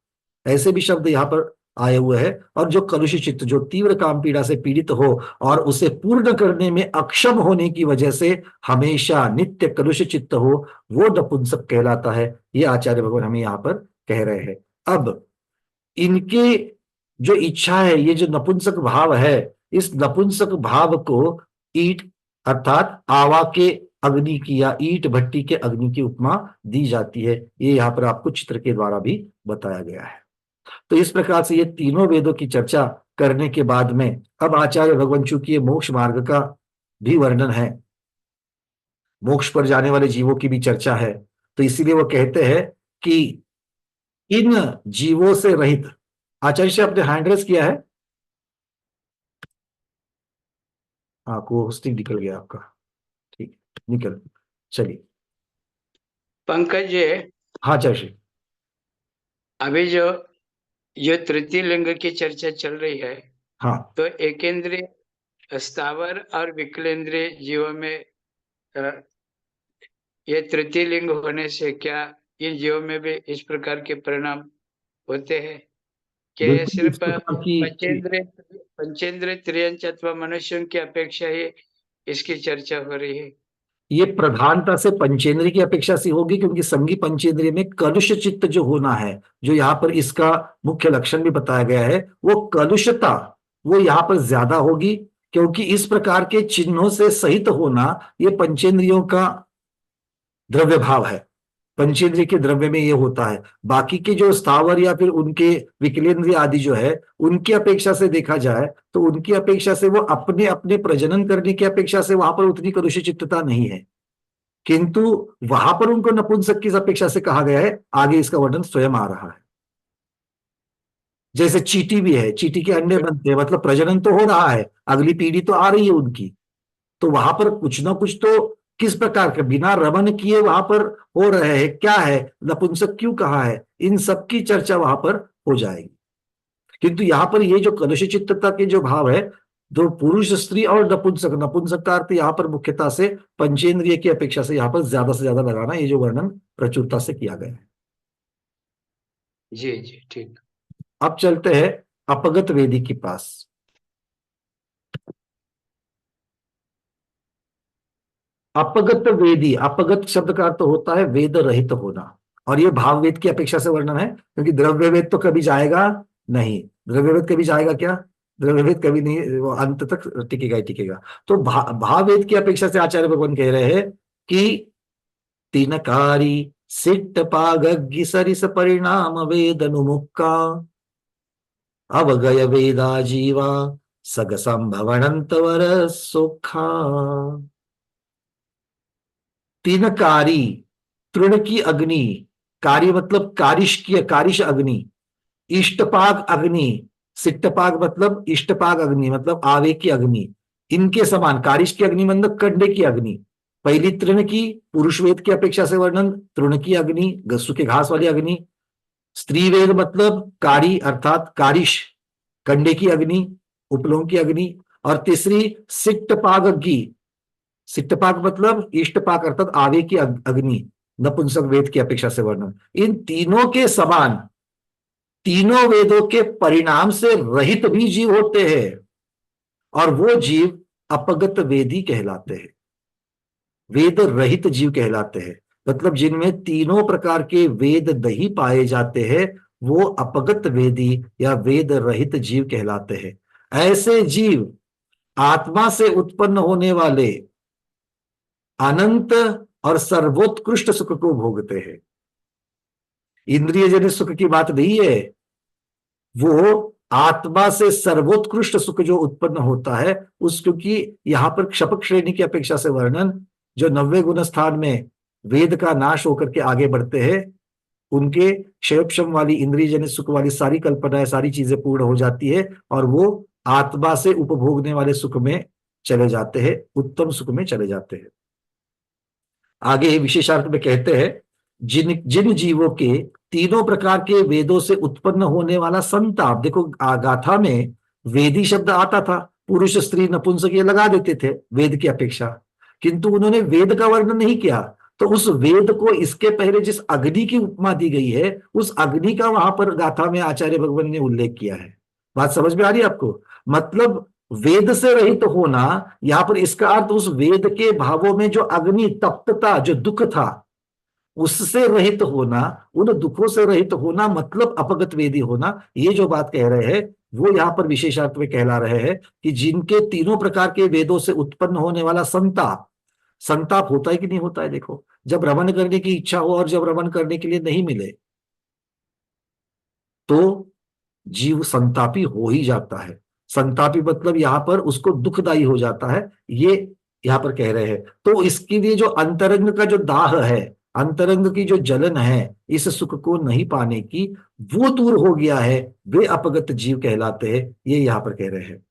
ऐसे भी शब्द यहां पर आए हुए हैं। और जो कलुषित चित्त, जो तीव्र काम पीड़ा से पीड़ित हो और उसे पूर्ण करने में अक्षम होने की वजह से हमेशा नित्य कलुषित चित्त हो, वो नपुंसक कहलाता है। ये आचार्य भगवान हमें यहां पर कह रहे हैं। अब इनके जो इच्छा है, ये जो नपुंसक भाव है, इस नपुंसक भाव को ईट अर्थात आवा के अग्नि की या ईंट भट्टी के अग्नि की उपमा दी जाती है। ये यहाँ पर आपको चित्र के द्वारा भी बताया गया है। तो इस प्रकार से ये तीनों वेदों की चर्चा करने के बाद में अब आचार्य भगवान, चूंकि ये मोक्ष मार्ग का भी वर्णन है, मोक्ष पर जाने वाले जीवों की भी चर्चा है, तो इसीलिए वो कहते हैं कि इन जीवों से रहित। आचार्य से आपने हैंड रेस किया है? हाँ, को होस्टिंग निकल गया आपका, ठीक, निकल, चलिए। पंकज जी, हाँ आचार्य श्री। अभी जो तृतीय लिंग की चर्चा चल रही है, हाँ, तो एकेंद्रीय, स्थावर और विकलेंद्रीय जीवों में ये तृतीय लिंग होने से क्या इन जीवों में भी इस प्रकार के परिणाम होते हैं कि बिल्कुल इस सिर्फ प्रकार की पंचेंद्रिय त्रियंच अथवा मनुष्यों की अपेक्षा ही इसकी चर्चा हो रही है? ये प्रधानता से पंचेंद्रिय की अपेक्षा से होगी, क्योंकि संगी पंचेंद्रिय में कलुष चित्त जो होना है, जो यहाँ पर इसका मुख्य लक्षण भी बताया गया है, वो कलुषता वो यहाँ पर ज्यादा होगी, क्योंकि इस प्रकार के चिन्हों से सहित होना ये पंचेंद्रियों का द्रव्य भाव है। पंचेंद्रिय के द्रव्य में ये होता है। बाकी के जो स्थावर या फिर उनके विकलेंद्रिय आदि जो है, उनकी अपेक्षा से देखा जाए तो उनकी अपेक्षा से वो अपने अपने प्रजनन करने की अपेक्षा से वहां पर उतनी कलुषित चित्तता नहीं है, किंतु वहां पर उनको नपुंसक की अपेक्षा से कहा गया है। आगे इसका वर्णन स्वयं आ रहा है। जैसे चींटी भी है, चींटी के अंडे बनते हैं, मतलब प्रजनन तो हो रहा है, अगली पीढ़ी तो आ रही है उनकी, तो वहां पर कुछ ना कुछ तो किस प्रकार के बिना रमन किए वहां पर हो रहे हैं, क्या है, नपुंसक क्यों कहा है, इन सब की चर्चा वहां पर हो जाएगी। किंतु यहां पर ये जो कलुष चित्तता के जो भाव है, जो पुरुष स्त्री और नपुंसक, नपुंसक का अर्थ यहाँ पर मुख्यतः से पंचेंद्रिय की अपेक्षा से यहाँ पर ज्यादा से ज्यादा लगाना, ये जो वर्णन प्रचुरता से किया गया है। जी जी, ठीक। अब चलते हैं अपगत वेदी के पास। अपगत वेदी, अपगत शब्द का अर्थ होता है वेद रहित होना, और ये भाव वेद की अपेक्षा से वर्णन है, क्योंकि द्रव्य वेद तो कभी जाएगा नहीं। द्रव्य वेद कभी जाएगा क्या? द्रव्य वेद कभी नहीं, वो अंत तक टिकेगा ही टिकेगा। तो भाव वेद की अपेक्षा से आचार्य भगवान कह रहे हैं कि तीनकारी सिट्ट पागग्गि सरिस परिणाम वेद अनुमुक्का अवगय वेदा जीवा सग संभवनंतवर सुखा। तीनकारी, तृण की अग्नि, कारी मतलब कारिष्कीय, कारिश अग्नि, इष्टपाग अग्नि, सिट्टपाग मतलब इष्टपाग अग्नि मतलब आवे की अग्नि, इनके समान कारिश की अग्नि मतलब कंडे की अग्नि। पहली तृण की, पुरुष वेद की अपेक्षा से वर्णन, तृण की अग्नि, गस्सू के घास वाली अग्नि। स्त्री वेद मतलब कारी अर्थात कारिश, कंडे की अग्नि, उपलों की अग्नि। और तीसरी सिट्टपाग अग्नि, सिट्टपाक मतलब इष्टपाक अर्थात आवे की अग्नि, नपुंसक वेद की अपेक्षा से वर्णन। इन तीनों के समान तीनों वेदों के परिणाम से रहित भी जीव होते हैं, और वो जीव अपगत वेदी कहलाते हैं, वेद रहित जीव कहलाते हैं। मतलब जिनमें तीनों प्रकार के वेद नहीं पाए जाते हैं, वो अपगत वेदी या वेद रहित जीव कहलाते हैं। ऐसे जीव आत्मा से उत्पन्न होने वाले अनंत और सर्वोत्कृष्ट सुख को भोगते हैं। इंद्रिय जनित सुख की बात नहीं है, वो आत्मा से सर्वोत्कृष्ट सुख जो उत्पन्न होता है उस, क्योंकि यहां पर क्षपक श्रेणी की अपेक्षा से वर्णन, जो 90 गुण स्थान में वेद का नाश होकर के आगे बढ़ते हैं, उनके क्षयोक्षम वाली इंद्रिय जनित सुख वाली सारी कल्पनाएं, सारी चीजें पूर्ण हो जाती है, और वो आत्मा से उपभोगने वाले सुख में चले जाते हैं, उत्तम सुख में चले जाते हैं। आगे विशेषार्थ में कहते हैं, जिन जिन जीवों के तीनों प्रकार के वेदों से उत्पन्न होने वाला संताप, देखो गाथा में वेदी शब्द आता था, पुरुष स्त्री नपुंसक ये लगा देते थे वेद की अपेक्षा, किंतु उन्होंने वेद का वर्णन नहीं किया। तो उस वेद को इसके पहले जिस अग्नि की उपमा दी गई है, उस अग्नि का वहां पर गाथा में आचार्य भगवान ने उल्लेख किया है। बात समझ में आ रही है आपको? मतलब वेद से रहित होना, यहां पर इसका अर्थ उस वेद के भावों में जो अग्नि तप्तता, जो दुख था, उससे रहित होना, उन दुखों से रहित होना, मतलब अपगत वेदी होना। ये जो बात कह रहे हैं वो यहां पर विशेषार्थ में कहला रहे हैं कि जिनके तीनों प्रकार के वेदों से उत्पन्न होने वाला संताप, संताप होता है कि नहीं होता है? देखो, जब रमण करने की इच्छा हो और जब रमण करने के लिए नहीं मिले तो जीव संतापी हो ही जाता है। संतापी मतलब यहां पर उसको दुखदाई हो जाता है, ये यहां पर कह रहे हैं। तो इसके लिए जो अंतरंग का जो दाह है, अंतरंग की जो जलन है इस सुख को नहीं पाने की, वो दूर हो गया है, वे अपगत जीव कहलाते हैं, ये यहां पर कह रहे हैं।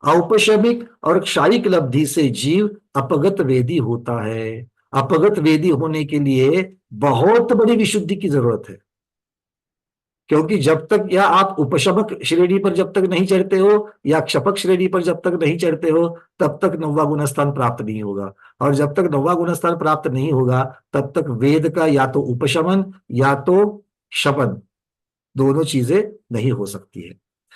औपशमिक और क्षायिक लब्धि से जीव अपगत वेदी होता है। अपगत वेदी होने के लिए बहुत बड़ी विशुद्धि की जरूरत है, क्योंकि जब तक या आप उपशमक श्रेणी पर जब तक नहीं चढ़ते हो या क्षपक श्रेणी पर जब तक नहीं चढ़ते हो तब तक नौवा गुणस्थान प्राप्त नहीं होगा। और जब तक नौवा गुणस्थान प्राप्त नहीं होगा तब तक वेद का या तो उपशमन या तो शमन, दोनों चीजें नहीं हो सकती है।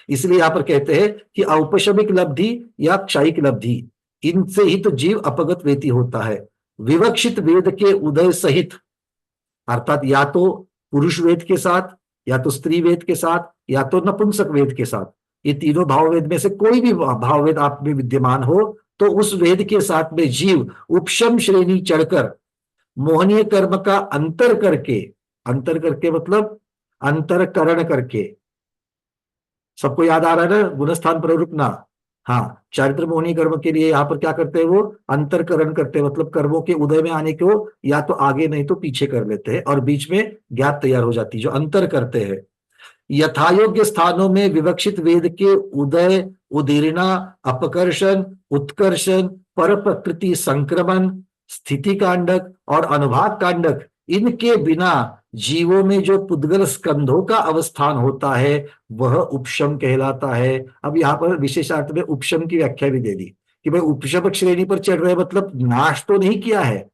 इसलिए यहां पर कहते हैं कि औपशमिक लब्धि या क्षायिक लब्धि, इनसे ही तो जीव अपगत वेती होता है। विवक्षित वेद के उदय सहित, अर्थात या तो पुरुष वेद के साथ या तो स्त्री वेद के साथ या तो नपुंसक वेद के साथ, ये तीनों भाव वेद में से कोई भी भाव वेद आप में विद्यमान हो तो उस वेद के साथ में जीव उपशम श्रेणी चढ़कर मोहनीय कर्म का अंतर करके मतलब अंतरकरण करके, सबको याद आ रहा है ना गुणस्थान प्रवृत्तना? हाँ, चारित्र मोहनी कर्म के लिए यहाँ पर क्या करते हैं, वो अंतरकरण करते हैं, मतलब कर्मों के उदय में आने को या तो आगे नहीं तो पीछे कर लेते हैं और बीच में ज्ञात तैयार हो जाती है, जो अंतर करते हैं। यथायोग्य स्थानों में विवक्षित वेद के उदय, उदीर्णा, अपकर्षण, उत्कर्षण, पर प्रकृति संक्रमण, स्थिति कांडक और अनुभाग कांडक, इनके बिना जीवों में जो पुद्गल स्कंधों का अवस्थान होता है वह उपशम कहलाता है। अब यहाँ पर विशेषार्थ में उपशम की व्याख्या भी दे दी कि भाई उपशमक श्रेणी पर चढ़ रहे मतलब नाश तो नहीं किया है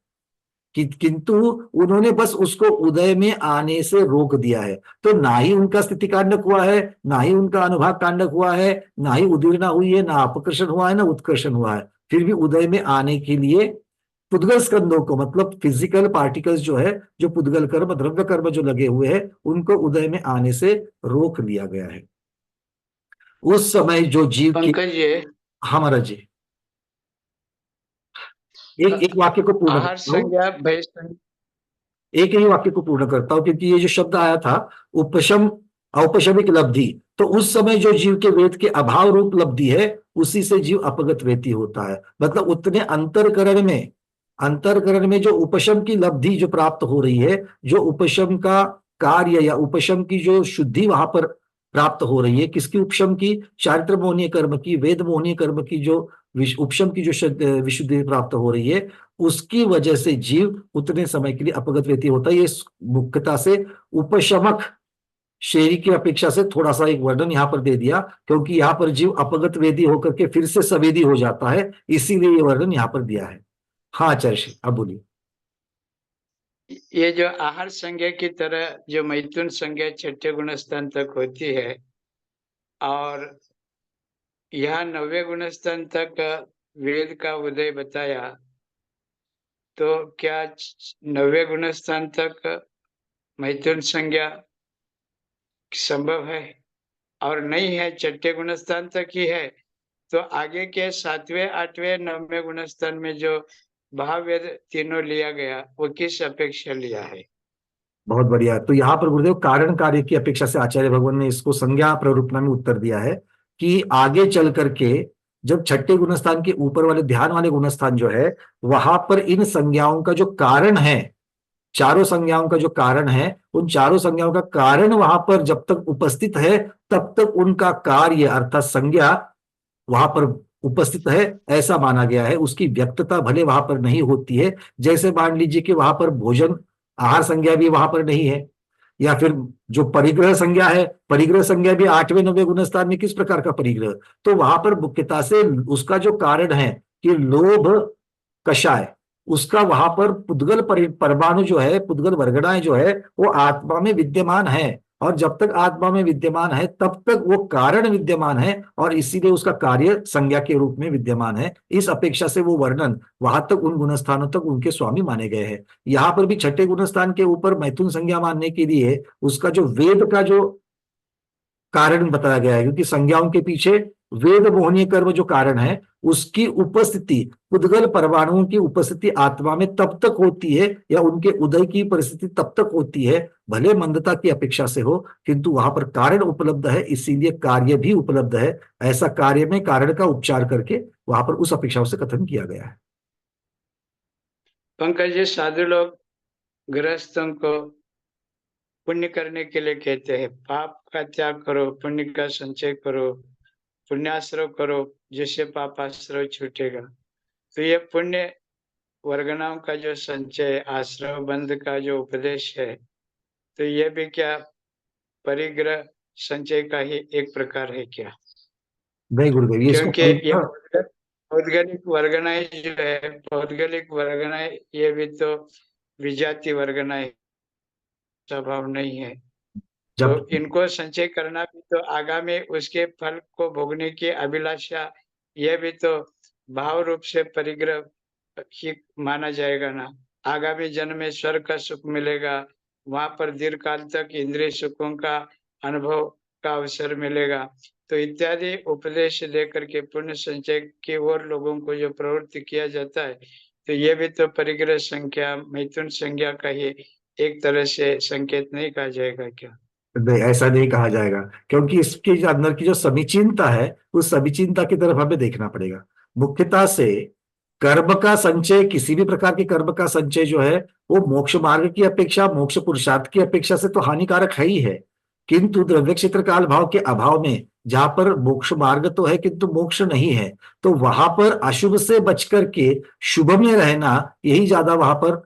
किंतु उन्होंने बस उसको उदय में आने से रोक दिया है। तो ना ही उनका स्थिति कांडक हुआ है, ना ही उनका अनुभाग कांडक हुआ है, ना ही उदीर्णा हुई है, ना अपकर्षण हुआ है, ना उत्कर्षण हुआ है, फिर भी उदय में आने के लिए पुद्गल स्कंदों को, मतलब फिजिकल पार्टिकल्स जो है, जो पुद्गल कर्म द्रव्य कर्म जो लगे हुए हैं उनको उदय में आने से रोक लिया गया है। उस समय जो जीव की, पंकज जी, हमारा जी एक वाक्य को पूर्ण आहार करता हूं, संज्ञा भय संज्ञा, एक ही वाक्य को पूर्ण करता हूं, क्योंकि ये जो शब्द आया था उपशम औपशमिक लब्धि, तो उस समय जो जीव के वेद के अभाव रूप लब्धि है उसी से जीव अपगत वेती होता है। मतलब उतने अंतरकरण में जो उपशम की लब्धि जो प्राप्त हो रही है, जो उपशम का कार्य या उपशम की जो शुद्धि वहां पर प्राप्त हो रही है, किसकी उपशम की? चारित्र मोहनीय कर्म की, वेद मोहनीय कर्म की जो उपशम की जो विशुद्धि प्राप्त हो रही है, उसकी वजह से जीव उतने समय के लिए अपगत व्यती होता है। ये मुख्यता से उपशमक श्रेणी की अपेक्षा से थोड़ा सा एक वर्णन यहाँ पर दे दिया, क्योंकि यहाँ पर जीव अपगत वेदी होकर के फिर से सवेदी हो जाता है, इसीलिए ये वर्णन यहाँ पर दिया है। हाँ आचार्य, अब बोलिए। ये जो आहार संज्ञा की तरह जो मैथुन संज्ञा छठे गुणस्थान तक होती है और यह 9वें गुणस्थान तक वेद का उदय बताया, तो क्या 9वें गुणस्थान तक मैथुन संज्ञा संभव है? और नहीं है, छठे गुणस्थान तक ही है, तो आगे के 7वें 8वें 9वें गुणस्थान में जो भाववेद तीनों लिया गया वो किस अपेक्षा लिया है? बहुत बढ़िया। तो यहाँ पर गुरुदेव कारण कार्य की अपेक्षा से आचार्य भगवान ने इसको संज्ञा प्ररूपना में उत्तर दिया है कि आगे चल करके जब छठे गुणस्थान के ऊपर वाले ध्यान वाले गुणस्थान जो है वहां पर इन संज्ञाओं का जो कारण है, चारों संज्ञाओं का जो कारण है, उन चारों संज्ञाओं का कारण वहां पर जब तक उपस्थित है तब तक उनका कार्य अर्थात संज्ञा वहां पर उपस्थित है, ऐसा माना गया है। उसकी व्यक्तता भले वहां पर नहीं होती है, जैसे मान लीजिए कि वहां पर भोजन आहार संज्ञा भी वहां पर नहीं है, या फिर जो परिग्रह संज्ञा है, परिग्रह संज्ञा भी 8वें 9वें गुणस्थान में किस प्रकार का परिग्रह, तो वहां पर मुख्यता से उसका जो कारण है कि लोभ कषाय, उसका वहां पर पुद्गल परमाणु जो है, पुद्गल वर्गणाएं जो है वो आत्मा में विद्यमान है, और जब तक आत्मा में विद्यमान है तब तक वो कारण विद्यमान है और इसीलिए उसका कार्य संज्ञा के रूप में विद्यमान है। इस अपेक्षा से वो वर्णन वहां तक उन गुणस्थानों तक उनके स्वामी माने गए हैं। यहाँ पर भी छठे गुणस्थान के ऊपर मैथुन संज्ञा मानने के लिए उसका जो वेद का जो कारण बताया गया है, क्योंकि संज्ञाओं के पीछे वेद मोहनीय कर्म जो कारण है उसकी उपस्थिति, पुद्गल परमाणुओं की उपस्थिति आत्मा में तब तक होती है या उनके उदय की परिस्थिति तब तक होती है, भले मंदता की अपेक्षा से हो, किंतु वहां पर कारण उपलब्ध है, इसीलिए कार्य भी उपलब्ध है। ऐसा कार्य में कारण का उपचार करके वहां पर उस अपेक्षाओं से कथन किया गया है। पंकज जी, साधु लोग गृहस्थों को पुण्य करने के लिए कहते हैं, पाप का त्याग करो, पुण्य का संचय करो, पुण्याश्रय करो, जिससे पापाश्रय छूटेगा। तो ये पुण्य वर्गनाओं का जो संचय, आश्रय बंध का जो उपदेश है, तो ये भी क्या परिग्रह संचय का ही एक प्रकार है क्या? नहीं गुरुदेव, ये इसको क्योंकि ये पौद्गलिक वर्गनाएं जो है, पौद्गलिक वर्गनाएं ये भी तो विजाति वर्गनाएं स्वभाव नहीं है। तो जब इनको संचय करना भी तो आगामी उसके फल को भोगने की अभिलाषा, यह भी तो भाव रूप से परिग्रह ही माना जाएगा ना। आगामी जन्म में स्वर्ग का सुख मिलेगा, वहां पर दीर्घ काल तक इंद्रिय सुखों का अनुभव का अवसर मिलेगा, तो इत्यादि उपदेश देकर के पुण्य संचय की ओर लोगों को जो प्रवृत्ति किया जाता है, तो ये भी तो परिग्रह संख्या, मैथुन संज्ञा का ही एक तरह से संकेत नहीं कहा जाएगा क्या? नहीं, ऐसा नहीं कहा जाएगा, क्योंकि इसके जो अंदर की जो समीचीनता है उस समीचीनता की तरफ हमें देखना पड़ेगा। मुख्यतः से कर्म का संचय, किसी भी प्रकार के कर्म का संचय जो है वो मोक्ष मार्ग की अपेक्षा, मोक्ष पुरुषार्थ की अपेक्षा से तो हानिकारक है ही है, किंतु द्रव्य क्षेत्र काल भाव के अभाव में, जहां पर मोक्ष मार्ग तो है किंतु मोक्ष नहीं है, तो वहां पर अशुभ से बच करके शुभ में रहना, यही ज्यादा वहां पर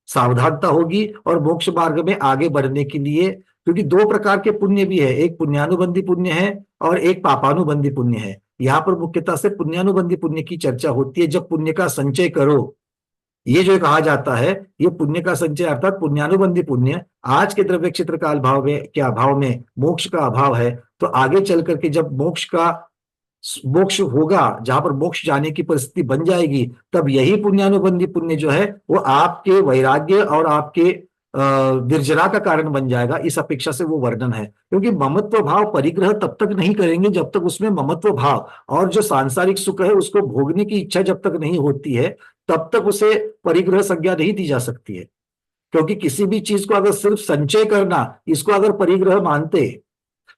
सावधानता होगी। और मोक्ष मार्ग में आगे बढ़ने के लिए, क्योंकि दो प्रकार के पुण्य भी है, एक पुण्यानुबंधी पुण्य है और एक पापानुबंधी पुण्य है। यहाँ पर मुख्यतः से पुण्यानुबंधी पुण्य की चर्चा होती है। जब पुण्य का संचय करो, ये जो कहा जाता है, ये पुण्य का संचय अर्थात पुण्यानुबंधी पुण्य, आज के द्रव्य क्षेत्र काल भाव में के अभाव में मोक्ष का अभाव है, तो आगे चल करके जब मोक्ष होगा, जहां पर मोक्ष जाने की परिस्थिति बन जाएगी, तब यही पुण्यानुबंधी पुण्य जो है वो आपके वैराग्य और आपके निर्जरा का कारण बन जाएगा। इस अपेक्षा से वो वर्णन है, क्योंकि ममत्व भाव परिग्रह तब तक नहीं करेंगे जब तक उसमें ममत्व भाव और जो सांसारिक सुख है उसको भोगने की इच्छा जब तक नहीं होती है, तब तक उसे परिग्रह संज्ञा नहीं दी जा सकती है। क्योंकि किसी भी चीज को अगर सिर्फ संचय करना, इसको अगर परिग्रह मानते,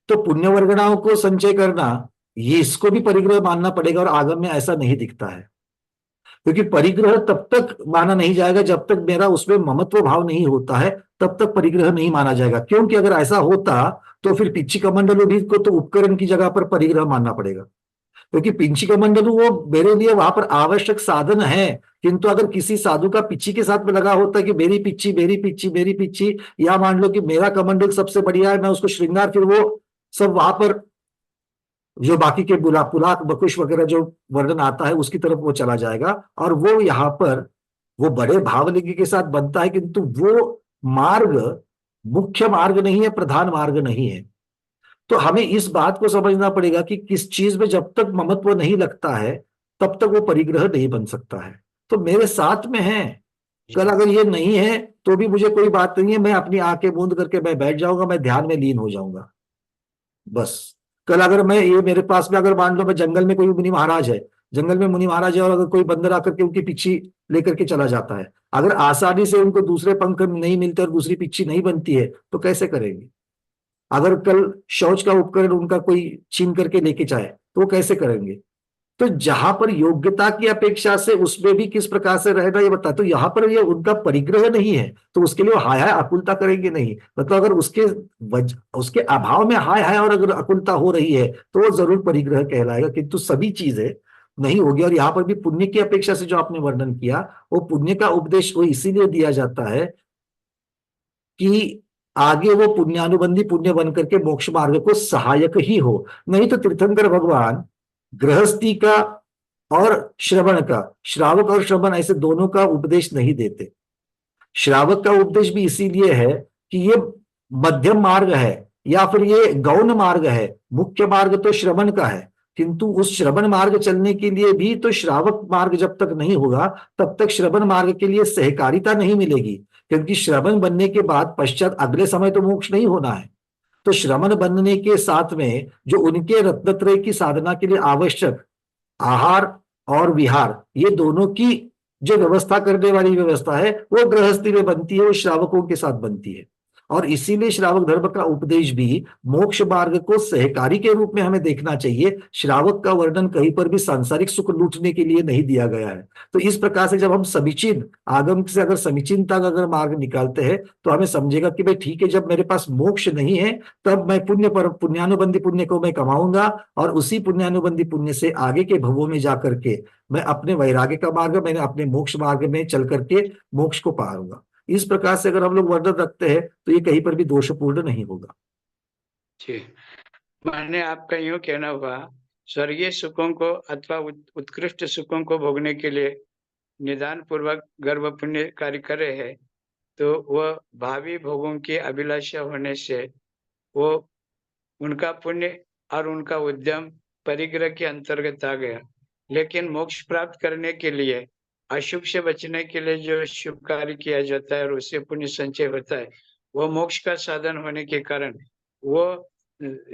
तो पुण्य वर्गणाओं को संचय करना, ये इसको भी परिग्रह मानना पड़ेगा, और आगम में ऐसा नहीं दिखता है। क्योंकि परिग्रह तब तक माना नहीं जाएगा जब तक मेरा उसमें ममत्व भाव नहीं होता है, तब तक परिग्रह नहीं माना जाएगा। क्योंकि अगर ऐसा होता तो फिर पिच्छी कमंडलु भी को तो उपकरण की जगह पर परिग्रह मानना पड़ेगा, क्योंकि पिंची कमंडलु वो मेरे लिए वहां पर आवश्यक साधन है। किंतु अगर किसी साधु का पिच्ची के साथ में लगा होता है कि मेरी पिच्ची मेरी पिच्ची मेरी पिच्ची, या मान लो कि मेरा कमंडल सबसे बढ़िया है, मैं उसको श्रृंगार, फिर वो सब वहां पर जो बाकी के पुलाक बकुश वगैरह जो वर्णन आता है उसकी तरफ वो चला जाएगा, और वो यहाँ पर वो बड़े भावलिंग के साथ बनता है, किंतु वो मार्ग मुख्य मार्ग नहीं है, प्रधान मार्ग नहीं है। तो हमें इस बात को समझना पड़ेगा कि किस चीज में जब तक ममत्व नहीं लगता है तब तक वो परिग्रह नहीं बन सकता है। तो मेरे साथ में है, कल अगर ये नहीं है तो भी मुझे कोई बात नहीं है, मैं अपनी आंखें बूंद करके मैं बैठ जाऊंगा, मैं ध्यान में लीन हो जाऊंगा बस। कल अगर मैं ये मेरे पास में, अगर मान लो मैं जंगल में कोई मुनि महाराज है, जंगल में मुनि महाराज है, और अगर कोई बंदर आकर के उनकी पिच्ची लेकर के चला जाता है, अगर आसानी से उनको दूसरे पंख नहीं मिलते और दूसरी पिच्ची नहीं बनती है तो कैसे करेंगे? अगर कल शौच का उपकरण उनका कोई छीन करके लेके जाए तो वो कैसे करेंगे? तो जहां पर योग्यता की अपेक्षा से उसमें भी किस प्रकार से रहना ये बता, तो यहाँ पर ये उनका परिग्रह नहीं है, तो उसके लिए वो हाय हाय आकुलता करेंगे नहीं। मतलब अगर उसके अभाव में हाय हाय और अगर आकुलता हो रही है तो वो जरूर परिग्रह कहलाएगा, किंतु सभी चीजें नहीं होगी। और यहाँ पर भी पुण्य की अपेक्षा से जो आपने वर्णन किया, वो पुण्य का उपदेश वो इसीलिए दिया जाता है कि आगे वो पुण्यानुबंधी पुण्य बन करके मोक्ष मार्ग को सहायक ही हो। नहीं तो तीर्थंकर भगवान गृहस्थी का और श्रवण का, श्रावक और श्रवण ऐसे दोनों का उपदेश नहीं देते। श्रावक का उपदेश भी इसीलिए है कि ये मध्यम मार्ग है या फिर ये गौण मार्ग है, मुख्य मार्ग तो श्रवण का है, किंतु उस श्रवण मार्ग चलने के लिए भी तो श्रावक मार्ग जब तक नहीं होगा तब तक श्रवण मार्ग के लिए सहकारिता नहीं मिलेगी, क्योंकि श्रवण बनने के बाद पश्चात अगले समय तो मोक्ष नहीं होना है। तो श्रमण बनने के साथ में जो उनके रत्नत्रय की साधना के लिए आवश्यक आहार और विहार, ये दोनों की जो व्यवस्था करने वाली व्यवस्था है वो गृहस्थी में बनती है, वो श्रावकों के साथ बनती है। और इसीलिए श्रावक धर्म का उपदेश भी मोक्ष मार्ग को सहकारी के रूप में हमें देखना चाहिए। श्रावक का वर्णन कहीं पर भी सांसारिक सुख लूटने के लिए नहीं दिया गया है। तो इस प्रकार से जब हम समीचीन आगम से अगर समीचीनता का अगर मार्ग निकालते हैं तो हमें समझेगा कि भाई ठीक है, जब मेरे पास मोक्ष नहीं है तब मैं पुण्यानुबंधी पुण्य को मैं कमाऊंगा और उसी पुण्यानुबंधी पुण्य से आगे के भवों में जाकर के मैं अपने वैराग्य का मार्ग, मैंने अपने मोक्ष मार्ग में चल करके मोक्ष को पाऊंगा। इस प्रकार से अगर हम लोग वर्णन रखते हैं तो ये कहीं पर भी दोषपूर्ण नहीं होगा। जी, माने आपका यूं कहना हुआ, स्वर्गीय सुखों को अथवा उत्कृष्ट सुखों को भोगने के लिए निदान पूर्वक गर्व पुण्य कार्य करे है, तो वह भावी भोगों की अभिलाषा होने से वो उनका पुण्य और उनका उद्यम परिग्रह के अंतर्गत आ गया। लेकिन मोक्ष प्राप्त करने के लिए, अशुभ से बचने के लिए जो शुभ कार्य किया जाता है और उससे पुण्य संचय होता है, वह मोक्ष का साधन होने के कारण वो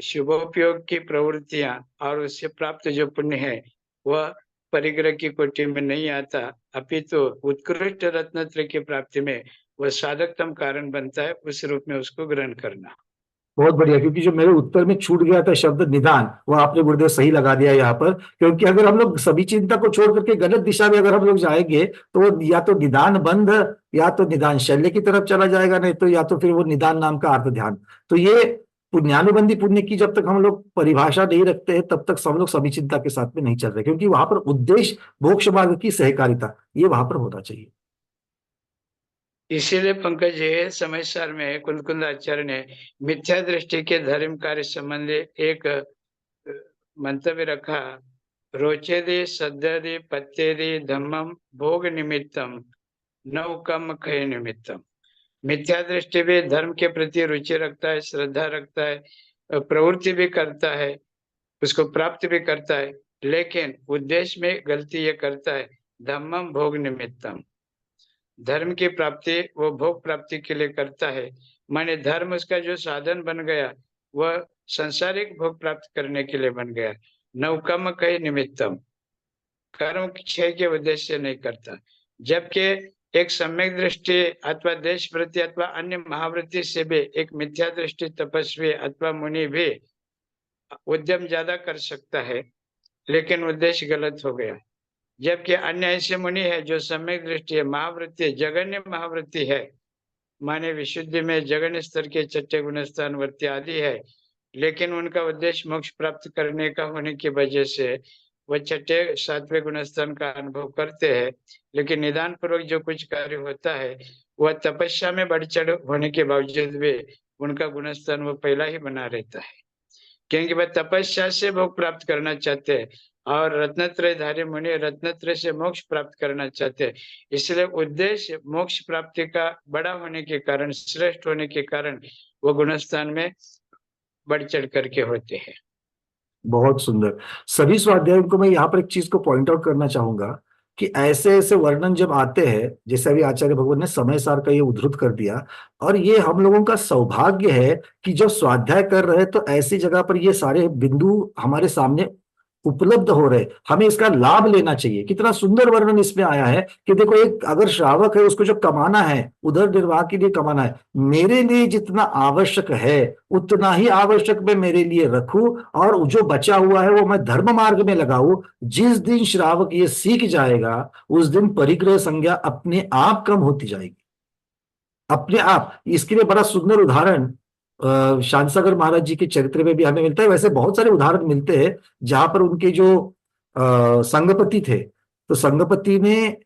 शुभोपयोग की प्रवृत्तियां और उससे प्राप्त जो पुण्य है वह परिग्रह की कोटि में नहीं आता, अपितु उत्कृष्ट रत्नत्रय की प्राप्ति में वह साधकतम कारण बनता है। उस रूप में उसको ग्रहण करना। बहुत बढ़िया, क्योंकि जो मेरे उत्तर में छूट गया था शब्द निदान, वो आपने गुरुदेव सही लगा दिया यहाँ पर। क्योंकि अगर हम लोग सभी चिंता को छोड़ करके गलत दिशा में अगर हम लोग जाएंगे तो या तो निदान बंध या तो निदान शल्य की तरफ चला जाएगा, नहीं तो या तो फिर वो निदान नाम का अर्थ ध्यान। तो ये पुण्यानुबंधी पुण्य की जब तक हम लोग परिभाषा नहीं रखते हैं तब तक हम लोग सभी चिंता के साथ में नहीं चल रहे, क्योंकि वहां पर उद्देश्य मोक्ष मार्ग की सहकारिता ये वहां पर होना चाहिए। इसीलिए पंकज जी, समय सार में कुलकुंद आचार्य ने मिथ्या दृष्टि के धर्म कार्य संबंधी एक मंतव्य रखा, रोचेदि सद्यदि पत्येदि धम्मम भोग निमित्तम नौकम खय निमित्तम। मिथ्या दृष्टि भी धर्म के प्रति रुचि रखता है, श्रद्धा रखता है, प्रवृत्ति भी करता है, उसको प्राप्त भी करता है, लेकिन उद्देश्य में गलती ये करता है, धम्मम भोग निमित्तम। धर्म की प्राप्ति वो भोग प्राप्ति के लिए करता है, माने धर्म उसका जो साधन बन गया वह संसारिक भोग प्राप्त करने के लिए बन गया। नौकम कई निमित्तम, कर्म क्षय के उद्देश्य से नहीं करता। जबकि एक सम्यक दृष्टि अथवा देश प्रति अथवा अन्य महावृत्ति से भी एक मिथ्या दृष्टि तपस्वी अथवा मुनि भी उद्यम ज्यादा कर सकता है, लेकिन उद्देश्य गलत हो गया। जबकि अन्य ऐसे मुनि है जो सम्यक दृष्टि है, महावृत्ति जगन्य महावृत्ति है, माने विशुद्धि में जगन्य स्तर के छठे गुणस्थान वर्ती आदि है, लेकिन उनका उद्देश्य मोक्ष प्राप्त करने का होने की वजह से वह छठे सातवें गुणस्थान का अनुभव करते हैं, लेकिन निदान पूर्वक जो कुछ कार्य होता है वह तपस्या में बढ़ चढ़ होने के बावजूद भी उनका गुणस्थान वो पहला ही बना रहता है, क्योंकि वह तपस्या से भोग प्राप्त करना चाहते हैं और रत्नत्रय धारी मुनि रत्नत्रय से मोक्ष प्राप्त करना चाहते हैं। इसलिए उद्देश्य मोक्ष प्राप्ति का बड़ा होने के कारण, श्रेष्ठ होने के कारण वो गुणस्थान में बढ़ चढ़ करके होते हैं। बहुत सुंदर। सभी स्वाध्यायों को मैं यहाँ पर एक चीज को पॉइंट आउट करना चाहूंगा कि ऐसे ऐसे वर्णन जब आते हैं, जैसे अभी आचार्य भगवान ने समय सार का ये उद्धृत कर दिया, और ये हम लोगों का सौभाग्य है कि जब स्वाध्याय कर रहे हैं तो ऐसी जगह पर ये सारे बिंदु हमारे सामने उपलब्ध हो रहे, हमें इसका लाभ लेना चाहिए। कितना सुंदर वर्णन इसमें आया है कि देखो, एक अगर श्रावक है उसको जो कमाना है, उधर निर्वाह के लिए कमाना है, मेरे लिए जितना आवश्यक है उतना ही आवश्यक मैं मेरे लिए रखूं और जो बचा हुआ है वो मैं धर्म मार्ग में लगाऊं। जिस दिन श्रावक ये सीख जाएगा उस दिन परिग्रह संज्ञा अपने आप कम होती जाएगी, अपने आप। इसके लिए बड़ा सुंदर उदाहरण शांत सागर महाराज जी के चरित्र में भी हमें मिलता है। वैसे बहुत सारे उदाहरण मिलते हैं जहां पर उनके जो संगपति थे, तो संगपति ने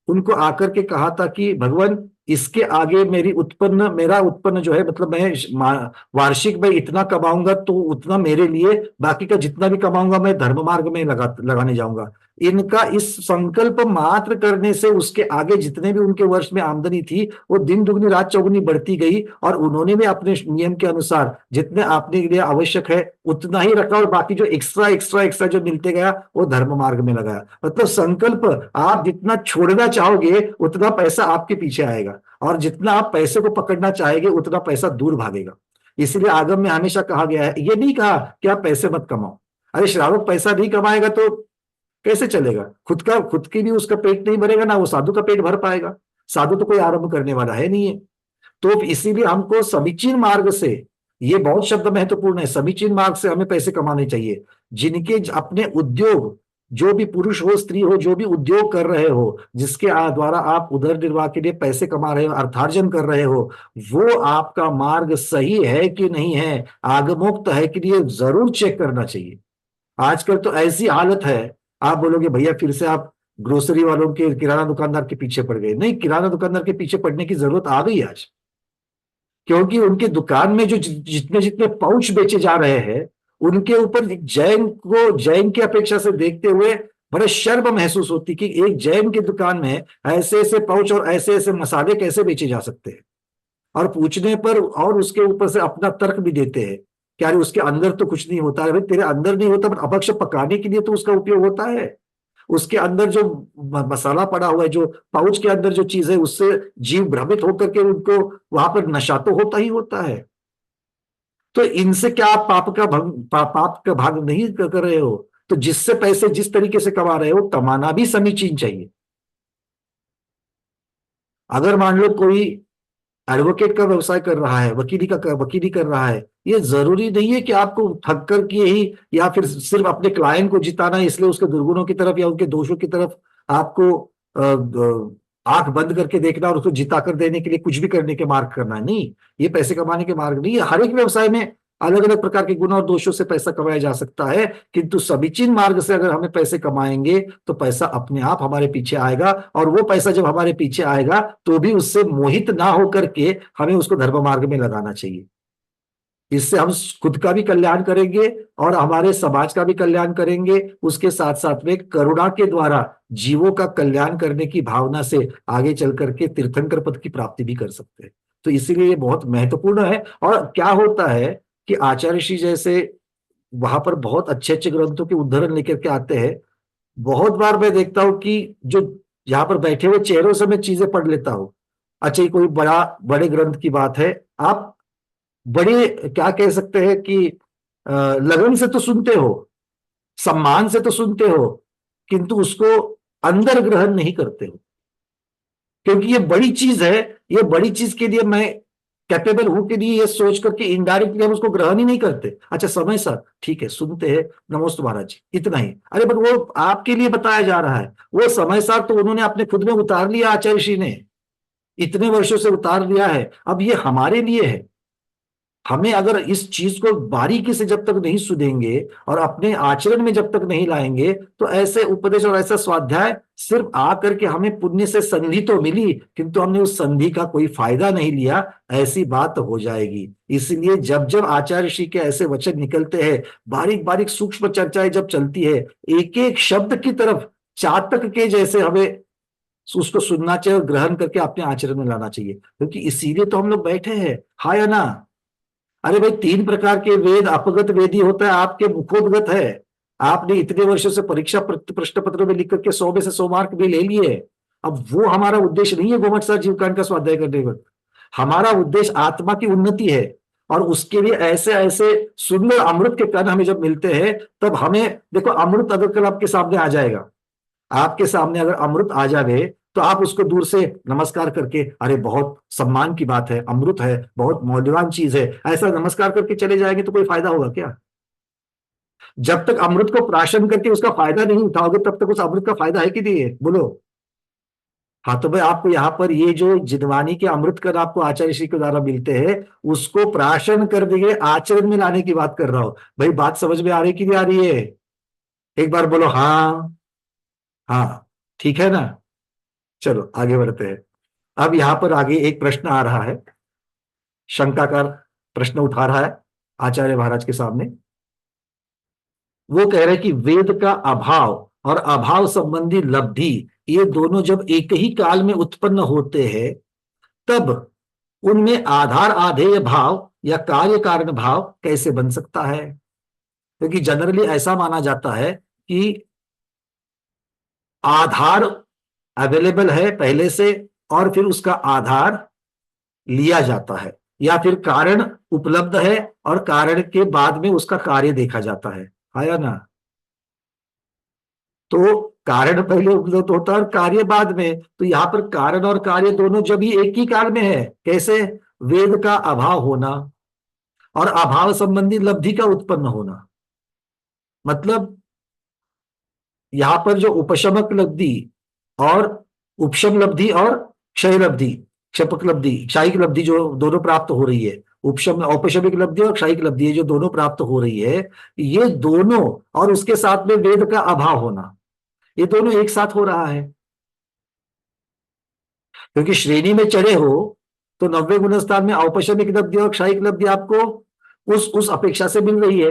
उनको आकर के कहा था कि भगवान, इसके आगे मेरा उत्पन्न जो है, मतलब मैं वार्षिक में इतना कमाऊंगा तो उतना मेरे लिए, बाकी का जितना भी कमाऊंगा मैं धर्म मार्ग में लगाने जाऊंगा। इनका इस संकल्प मात्र करने से उसके आगे जितने भी उनके वर्ष में आमदनी थी वो दिन दुगनी रात चौगुनी बढ़ती गई, और उन्होंने भी अपने नियम के अनुसार जितने अपने लिए आवश्यक है उतना ही रखा, और बाकी जो एक्स्ट्रा जो मिलते गया वो धर्म मार्ग में लगाया। मतलब संकल्प, आप जितना छोड़ना चाहोगे उतना पैसा आपके पीछे आएगा, और जितना आप पैसे को पकड़ना चाहेंगे उतना पैसा दूर भागेगा। इसीलिए आगम में हमेशा कहा गया है, ये नहीं कहा कि आप पैसे मत कमाओ। अरे श्रावक पैसा नहीं कमाएगा तो कैसे चलेगा? खुद की भी उसका पेट नहीं भरेगा, ना वो साधु का पेट भर पाएगा। साधु तो कोई आरंभ करने वाला है नहीं है। तो इसीलिए हमको समीचीन मार्ग से, ये बहुत शब्द महत्वपूर्ण है, समीचीन मार्ग से हमें पैसे कमाने चाहिए। जिनके अपने उद्योग, जो भी पुरुष हो स्त्री हो, जो भी उद्योग कर रहे हो, जिसके द्वारा आप उदर निर्वाह के लिए पैसे कमा रहे हो, अर्थार्जन कर रहे हो, वो आपका मार्ग सही है कि नहीं है, आगमोक्त है कि नहीं, जरूर चेक करना चाहिए। आजकल तो ऐसी हालत है, आप बोलोगे भैया फिर से आप ग्रोसरी वालों के, किराना दुकानदार के पीछे पड़ गए। नहीं, किराना दुकानदार के पीछे पड़ने की जरूरत आ गई आज, क्योंकि उनकी दुकान में जो जितने जितने पाउच बेचे जा रहे हैं, उनके ऊपर जैन की अपेक्षा से देखते हुए बड़े शर्म महसूस होती कि एक जैन की दुकान में ऐसे ऐसे पाउच और ऐसे ऐसे मसाले कैसे बेचे जा सकते हैं। और पूछने पर और उसके ऊपर से अपना तर्क भी देते हैं कि अरे उसके अंदर तो कुछ नहीं होता है। भाई तेरे अंदर नहीं होता, पर अभक्ष्य पकाने के लिए तो उसका उपयोग होता है। उसके अंदर जो मसाला पड़ा हुआ है, जो पाउच के अंदर जो चीज है, उससे जीव भ्रमित होकर के उनको वहां पर नशा तो होता ही होता है। तो इनसे क्या आप पाप का भाग नहीं कर रहे हो? तो जिससे पैसे जिस तरीके से कमा रहे हो, कमाना भी समीचीन चाहिए। अगर मान लो कोई एडवोकेट का व्यवसाय कर रहा है, वकीली कर रहा है, ये जरूरी नहीं है कि आपको ठग कर के ही, या फिर सिर्फ अपने क्लाइंट को जिताना है इसलिए उसके दुर्गुणों की तरफ या उनके दोषों की तरफ आपको आंख बंद करके देखना और उसको जिता कर देने के लिए कुछ भी करने के मार्ग करना है। नहीं, ये पैसे कमाने के मार्ग नहीं है। हर एक व्यवसाय में अलग अलग प्रकार के गुण और दोषों से पैसा कमाया जा सकता है, किंतु समीचीन मार्ग से अगर हमें पैसे कमाएंगे तो पैसा अपने आप हमारे पीछे आएगा। और वो पैसा जब हमारे पीछे आएगा तो भी उससे मोहित ना होकर के हमें उसको धर्म मार्ग में लगाना चाहिए। इससे हम खुद का भी कल्याण करेंगे और हमारे समाज का भी कल्याण करेंगे। उसके साथ साथ में करुणा के द्वारा जीवों का कल्याण करने की भावना से आगे चल करके तीर्थंकर पद की प्राप्ति भी कर सकते हैं। तो इसीलिए ये बहुत महत्वपूर्ण है। और क्या होता है कि आचार्य श्री जैसे वहां पर बहुत अच्छे अच्छे ग्रंथों के उद्धरण लेकर के आते हैं। बहुत बार मैं देखता हूं कि जो यहाँ पर बैठे हुए चेहरों से मैं चीजें पढ़ लेता हूं। अच्छा, ये कोई बड़े ग्रंथ की बात है, आप बड़े क्या कह सकते हैं कि लगन से तो सुनते हो, सम्मान से तो सुनते हो, किंतु उसको अंदर ग्रहण नहीं करते हो, क्योंकि ये बड़ी चीज है। ये बड़ी चीज के लिए मैं कैपेबल हूं कि नहीं, ये सोच करके इनडायरेक्टली हम उसको ग्रहण ही नहीं करते। अच्छा समय सर ठीक है, सुनते हैं, नमोस्तु महाराज जी, इतना ही। अरे बट वो आपके लिए बताया जा रहा है, वो समय सार तो उन्होंने अपने खुद में उतार लिया, आचार्य श्री ने इतने वर्षों से उतार लिया है। अब ये हमारे लिए है। हमें अगर इस चीज को बारीकी से जब तक नहीं सुनेंगे और अपने आचरण में जब तक नहीं लाएंगे, तो ऐसे उपदेश और ऐसा स्वाध्याय सिर्फ आकर के हमें पुण्य से संधि तो मिली, किंतु हमने उस संधि का कोई फायदा नहीं लिया, ऐसी बात हो जाएगी। इसलिए जब जब आचार्य श्री के ऐसे वचन निकलते हैं, बारीक बारीक सूक्ष्म चर्चाएं जब चलती है, एक एक शब्द की तरफ चातक के जैसे हमें उसको सुनना चाहिए और ग्रहण करके अपने आचरण में लाना चाहिए। क्योंकि इसीलिए तो हम लोग बैठे हैं, हाँ या ना? अरे भाई 3 प्रकार के वेद, अपगत वेदी होता है, आपके मुखोद्गत है। आपने इतने वर्षों से परीक्षा प्रश्न पत्रों में लिख करके 100 में से 100 मार्क भी ले लिए। अब वो हमारा उद्देश्य नहीं है गोमठ सार जीवकांड का स्वाध्याय करने का। हमारा उद्देश्य आत्मा की उन्नति है। और उसके लिए ऐसे ऐसे सुंदर अमृत के कण हमें जब मिलते हैं, तब हमें देखो, अमृत अगर कल आपके सामने आ जाएगा, आपके सामने अगर अमृत आ जाए तो आप उसको दूर से नमस्कार करके, अरे बहुत सम्मान की बात है, अमृत है, बहुत मौल्यवान चीज है, ऐसा नमस्कार करके चले जाएंगे तो कोई फायदा होगा क्या? जब तक अमृत को प्राशन करके उसका फायदा नहीं उठाओगे, तब तक उस अमृत का फायदा है कि नहीं है? बोलो। हाँ, तो भाई आपको यहाँ पर ये जो जिनवानी के अमृत कर आपको आचार्य श्री के द्वारा मिलते हैं, उसको प्राशन कर देंगे, आचरण में लाने की बात कर रहा हूं। भाई बात समझ में आ रही कि नहीं आ रही है? एक बार बोलो हाँ। हाँ ठीक है ना? चलो आगे बढ़ते हैं। अब यहां पर आगे एक प्रश्न आ रहा है, शंकाकार प्रश्न उठा रहा है आचार्य महाराज के सामने। वो कह रहे हैं कि वेद का अभाव और अभाव संबंधी लब्धि, ये दोनों जब एक ही काल में उत्पन्न होते हैं, तब उनमें आधार आधेय भाव या कार्य कारण भाव कैसे बन सकता है? क्योंकि जनरली ऐसा माना जाता है कि आधार अवेलेबल है पहले से और फिर उसका आधार लिया जाता है, या फिर कारण उपलब्ध है और कारण के बाद में उसका कार्य देखा जाता है, आया ना। तो कारण पहले उपलब्ध होता है और कार्य बाद में। तो यहां पर कारण और कार्य दोनों जब ही एक ही काल में है। कैसे? वेद का अभाव होना और अभाव संबंधी लब्धि का उत्पन्न होना। मतलब यहां पर जो उपशमक लब्धि और उपशम लब्धि और क्षय लब्धि, क्षपक लब्धि, क्षायिक लब्धि जो दोनों प्राप्त हो रही है, उपशम औपशमिक लब्धि और क्षायिक लब्धि जो दोनों प्राप्त हो रही है, ये दोनों और उसके साथ में वेद का अभाव होना, ये दोनों एक साथ हो रहा है। क्योंकि श्रेणी में चढ़े हो तो 90 गुण स्थान में औपशमिक लब्धि और क्षायिक लब्धि आपको उस अपेक्षा से मिल रही है,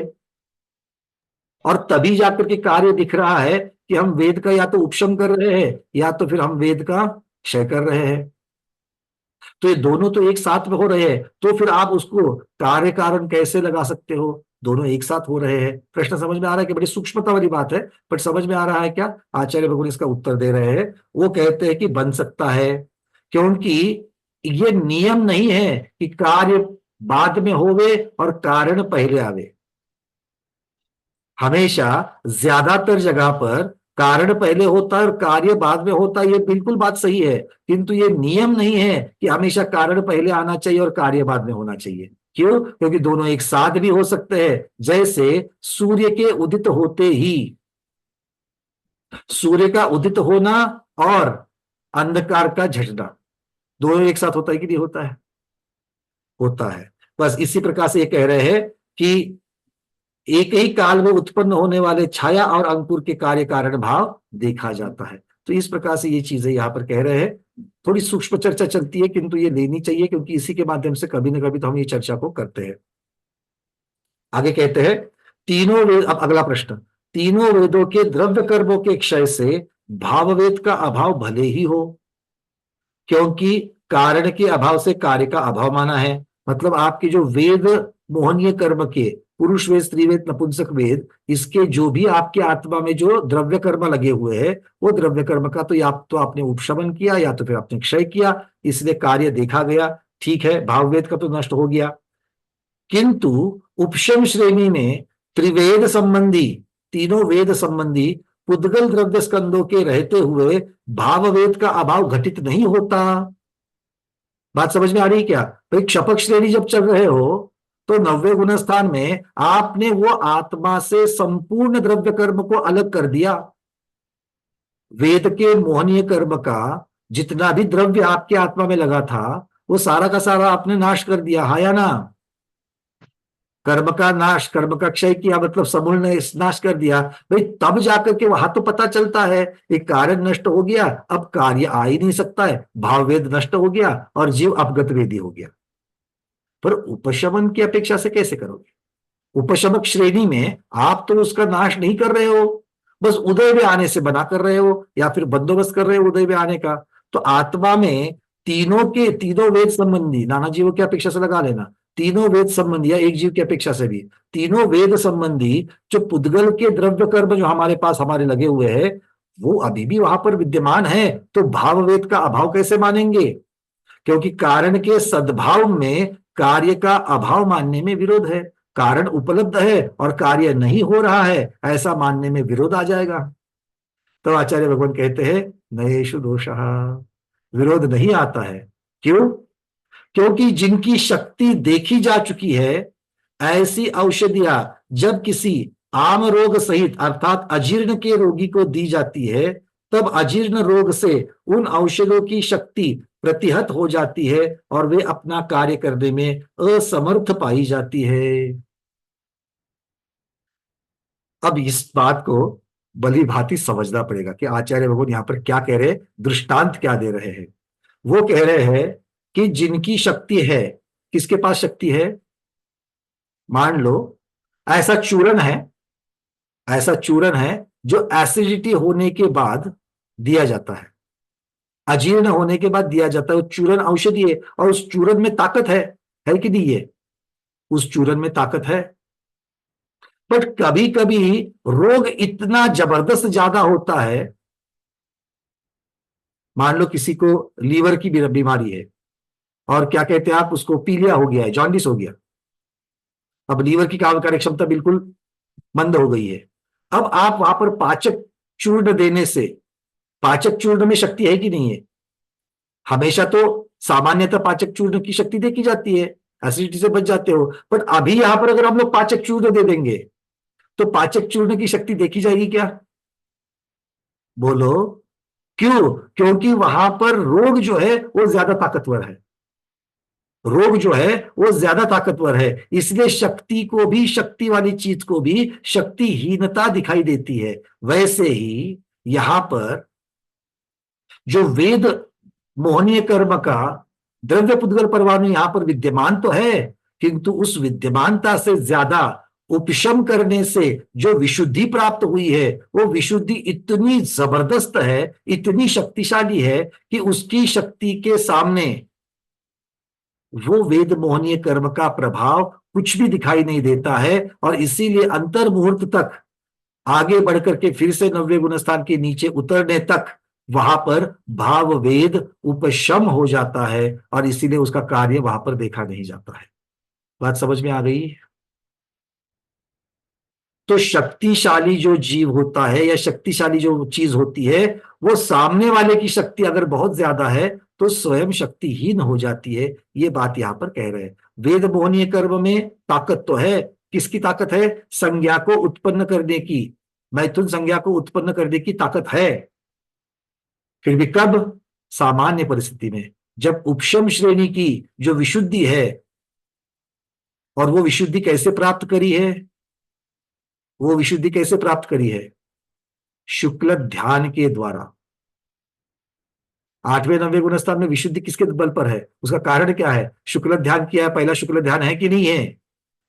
और तभी जाकर के कार्य दिख रहा है कि हम वेद का या तो उपशम कर रहे हैं या तो फिर हम वेद का क्षय कर रहे हैं। तो ये दोनों तो एक साथ में हो रहे हैं, तो फिर आप उसको कार्य कारण कैसे लगा सकते हो? दोनों एक साथ हो रहे हैं। प्रश्न समझ में आ रहा है कि बड़ी सूक्ष्मता वाली बात है, पर समझ में आ रहा है क्या? आचार्य भगवान इसका उत्तर दे रहे हैं। वो कहते हैं कि बन सकता है, क्योंकि ये नियम नहीं है कि कार्य बाद में होवे और कारण पहले आवे। हमेशा ज्यादातर जगह पर कारण पहले होता है और कार्य बाद में होता है, ये बिल्कुल बात सही है। किंतु ये नियम नहीं है कि हमेशा कारण पहले आना चाहिए और कार्य बाद में होना चाहिए। क्यों? क्योंकि दोनों एक साथ भी हो सकते हैं। जैसे सूर्य के उदित होते ही, सूर्य का उदित होना और अंधकार का झटना दोनों एक साथ होता है कि नहीं होता है? होता है। बस इसी प्रकार से ये कह रहे हैं कि एक ही काल में उत्पन्न होने वाले छाया और अंकुर के कार्य कारण भाव देखा जाता है। तो इस प्रकार से ये चीजें यहां पर कह रहे हैं। थोड़ी सूक्ष्म चर्चा चलती है, किंतु ये लेनी चाहिए, क्योंकि इसी के माध्यम से कभी ना कभी तो हम ये चर्चा को करते हैं। आगे कहते हैं तीनों वेद, अब अगला प्रश्न, तीनों वेदों के द्रव्य कर्मों के क्षय से भाववेद का अभाव भले ही हो, क्योंकि कारण के अभाव से कार्य का अभाव माना है। मतलब आपके जो वेद मोहनीय कर्म के, पुरुष वेद, स्त्री वेद, नपुंसक वेद, इसके जो भी आपके आत्मा में जो द्रव्य कर्म लगे हुए हैं, वो द्रव्य कर्म का तो या तो आपने उपशमन किया या तो फिर आपने क्षय किया, इसलिए कार्य देखा गया। ठीक है, भाव वेद का तो नष्ट हो गया। किंतु उपशम श्रेणी में त्रिवेद संबंधी, तीनों वेद संबंधी पुद्गल द्रव्य स्कंदों के रहते हुए भाव वेद का अभाव घटित नहीं होता। बात समझ में आ रही क्या? भाई क्षपक श्रेणी जब चल रहे हो तो 90 गुण स्थान में आपने वो आत्मा से संपूर्ण द्रव्य कर्म को अलग कर दिया। वेद के मोहनीय कर्म का जितना भी द्रव्य आपके आत्मा में लगा था, वो सारा का सारा आपने नाश कर दिया, हाँ या ना? कर्म का नाश, कर्म का क्षय किया, मतलब समूल ने नाश कर दिया। भाई तब जाकर के वहां तो पता चलता है एक कारण नष्ट हो गया, अब कार्य आ ही नहीं सकता है, भाववेद नष्ट हो गया और जीव अपगत वेदी हो गया। पर उपशमन की अपेक्षा से कैसे करोगे? उपशमक श्रेणी में आप तो उसका नाश नहीं कर रहे हो, बस उदय में आने से बना कर रहे हो या फिर बंदोबस्त कर रहे हो उदय में आने का। तो आत्मा में तीनों वेद संबंधी, नाना जीवों की अपेक्षा से लगा लेना, तीनों वेद संबंधी या एक जीव की अपेक्षा से भी तीनों वेद संबंधी जो पुद्गल के द्रव्य कर्म जो हमारे पास हमारे लगे हुए हैं, वो अभी भी वहां पर विद्यमान है। तो भाव वेद का अभाव कैसे मानेंगे? क्योंकि कारण के सद्भाव में कार्य का अभाव मानने में विरोध है। कारण उपलब्ध है और कार्य नहीं हो रहा है, ऐसा मानने में विरोध आ जाएगा। तो आचार्य भगवान कहते हैं नयेषु दोषः, विरोध नहीं आता है। क्यों? क्योंकि जिनकी शक्ति देखी जा चुकी है, ऐसी औषधियां जब किसी आम रोग सहित अर्थात अजीर्ण के रोगी को दी जाती है, तब अजीर्ण रोग से उन औषधों की शक्ति प्रतिहत हो जाती है और वे अपना कार्य करने में असमर्थ पाई जाती है। अब इस बात को भली भांति समझना पड़ेगा कि आचार्य भगवान यहां पर क्या कह रहे हैं, दृष्टांत क्या दे रहे हैं। वो कह रहे हैं कि जिनकी शक्ति है, किसके पास शक्ति है? मान लो ऐसा चूरन है जो एसिडिटी होने के बाद दिया जाता है, अजीर्ण होने के बाद दिया जाता है। वो चूरन औषधि है और उस चूरन में ताकत है कि नहीं? है, उस चूरन में ताकत है। बट कभी कभी रोग इतना जबरदस्त ज्यादा होता है, मान लो किसी को लीवर की बीमारी है और क्या कहते हैं आप उसको, पीलिया हो गया है, जॉन्डिस हो गया, अब लीवर की कार्य क्षमता बिल्कुल मंद हो गई है। अब आप वहां पर पाचक चूर्ण देने से, पाचक चूर्ण में शक्ति है कि नहीं है? हमेशा तो सामान्यतः पाचक चूर्ण की शक्ति देखी जाती है, एसिडिटी से बच जाते हो, पर अभी यहां पर अगर हम लोग पाचक चूर्ण दे देंगे तो पाचक चूर्ण की शक्ति देखी जाएगी क्या? बोलो क्यों? क्योंकि वहां पर रोग जो है वो ज्यादा ताकतवर है, रोग जो है वो ज्यादा ताकतवर है, इसलिए शक्ति को भी, शक्ति वाली चीज को भी शक्तिहीनता दिखाई देती है। वैसे ही यहां पर जो वेद मोहनीय कर्म का द्रव्य पुद्गल परमाणु यहां पर विद्यमान तो है, किंतु उस विद्यमानता से ज्यादा उपशम करने से जो विशुद्धि प्राप्त हुई है, वो विशुद्धि इतनी जबरदस्त है, इतनी शक्तिशाली है कि उसकी शक्ति के सामने वो वेद मोहनीय कर्म का प्रभाव कुछ भी दिखाई नहीं देता है। और इसीलिए अंतर मुहूर्त तक आगे बढ़कर के फिर से 90 गुण स्थान के नीचे उतरने तक वहां पर भाव वेद उपशम हो जाता है, और इसीलिए उसका कार्य वहां पर देखा नहीं जाता है। बात समझ में आ गई? तो शक्तिशाली जो जीव होता है या शक्तिशाली जो चीज होती है, वो सामने वाले की शक्ति अगर बहुत ज्यादा है तो स्वयं शक्तिहीन हो जाती है। ये बात यहां पर कह रहे हैं। वेद मोहनीय कर्म में ताकत तो है, किसकी ताकत है? संज्ञा को उत्पन्न करने की, मैथुन संज्ञा को उत्पन्न करने की ताकत है। फिर भी कब? सामान्य परिस्थिति में, जब उपशम श्रेणी की जो विशुद्धि है, और वो विशुद्धि कैसे प्राप्त करी है? वो विशुद्धि कैसे प्राप्त करी है? शुक्ल ध्यान के द्वारा। 8वें 90 गुण स्थान में विशुद्धि किसके बल पर है? उसका कारण क्या है? शुक्ल ध्यान किया है, पहला शुक्ल ध्यान है कि नहीं है?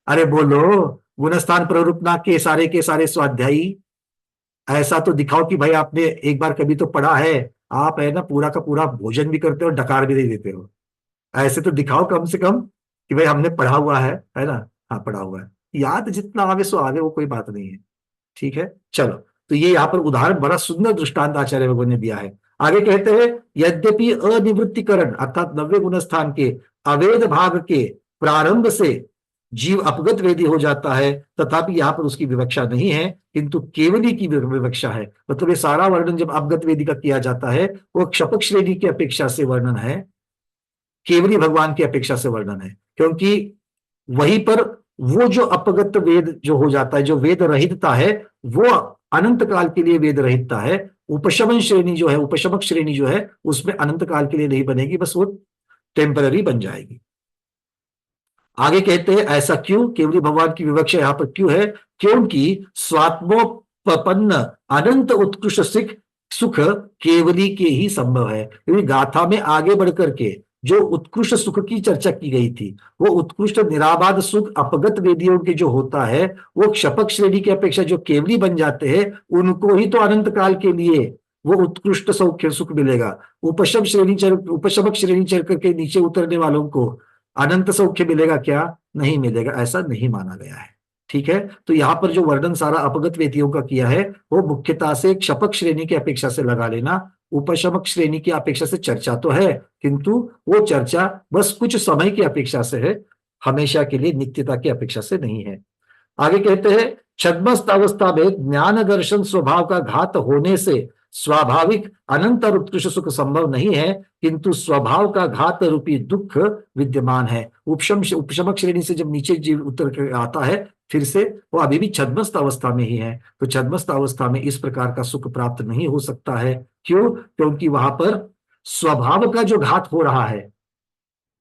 अरे बोलो, गुणस्थान प्रवृत्तना के सारे स्वाध्यायी, ऐसा तो दिखाओ कि भाई आपने एक बार कभी तो पढ़ा है। आप है ना पूरा का पूरा भोजन भी करते हो, डकार भी नहीं देते हो। ऐसे तो दिखाओ कम से कम कि भाई हमने पढ़ा हुआ है ना? हाँ पढ़ा हुआ है, याद जितना आवे सो आवे, वो कोई बात नहीं है। ठीक है, चलो। तो ये यहाँ पर उदाहरण, बड़ा सुंदर दृष्टांत आचार्य भगवान ने दिया है। आगे कहते हैं, यद्यपि अनिवृत्तिकरण अर्थात 90 गुण स्थान के अवेद भाग के प्रारंभ से जीव अपगत वेदी हो जाता है, तथापि यहाँ पर उसकी विवक्षा नहीं है, किंतु केवली की विवक्षा है। मतलब ये सारा वर्णन जब अपगत वेदी का किया जाता है, वो क्षपक श्रेणी की अपेक्षा से वर्णन है, केवली भगवान की अपेक्षा से वर्णन है। क्योंकि वहीं पर वो जो अपगत वेद जो हो जाता है, जो वेद रहितता है, वो अनंत काल के लिए वेद रहितता है। उपशमन श्रेणी जो है, उपशमक श्रेणी जो है, उसमें अनंत काल के लिए नहीं बनेगी, बस वो टेम्पररी बन जाएगी। आगे कहते हैं, ऐसा क्यों? केवली भगवान की विवक्षा यहां पर क्यों है? क्योंकि स्वात्मोपन्न अनंत उत्कृष्ट सुख केवली के ही संभव है। क्योंकि गाथा में आगे बढ़कर के जो उत्कृष्ट सुख की चर्चा की गई थी, वो उत्कृष्ट निराबाद सुख अपगत वेदियों के जो होता है, वो क्षपक श्रेणी की अपेक्षा जो केवली बन जाते हैं, उनको ही तो अनंत काल के लिए वो उत्कृष्ट सौख्य सुख मिलेगा। उपशमक श्रेणी चढ़ करके नीचे उतरने वालों को अनंत सौख्य मिलेगा क्या? नहीं मिलेगा, ऐसा नहीं माना गया है। ठीक है, तो यहां पर जो वर्णन सारा अपगत वेदियों का किया है, वो मुख्यतः से क्षपक श्रेणी की अपेक्षा से लगा लेना। उपशमक श्रेणी की अपेक्षा से चर्चा तो है, किंतु वो चर्चा बस कुछ समय की अपेक्षा से है, हमेशा के लिए नित्यता की अपेक्षा से नहीं है। आगे कहते हैं, छद्मस्त अवस्था में ज्ञान दर्शन स्वभाव का घात होने से स्वाभाविक अनंत और उत्कृष्ट सुख संभव नहीं है, किंतु स्वभाव का घात रूपी दुख विद्यमान है। उपशमक श्रेणी से जब नीचे जीव उतर कर आता है, फिर से वो अभी भी छद्मस्त अवस्था में ही है। तो छद्मस्त अवस्था में इस प्रकार का सुख प्राप्त नहीं हो सकता है। क्यों? क्योंकि वहां पर स्वभाव का जो घात हो रहा है,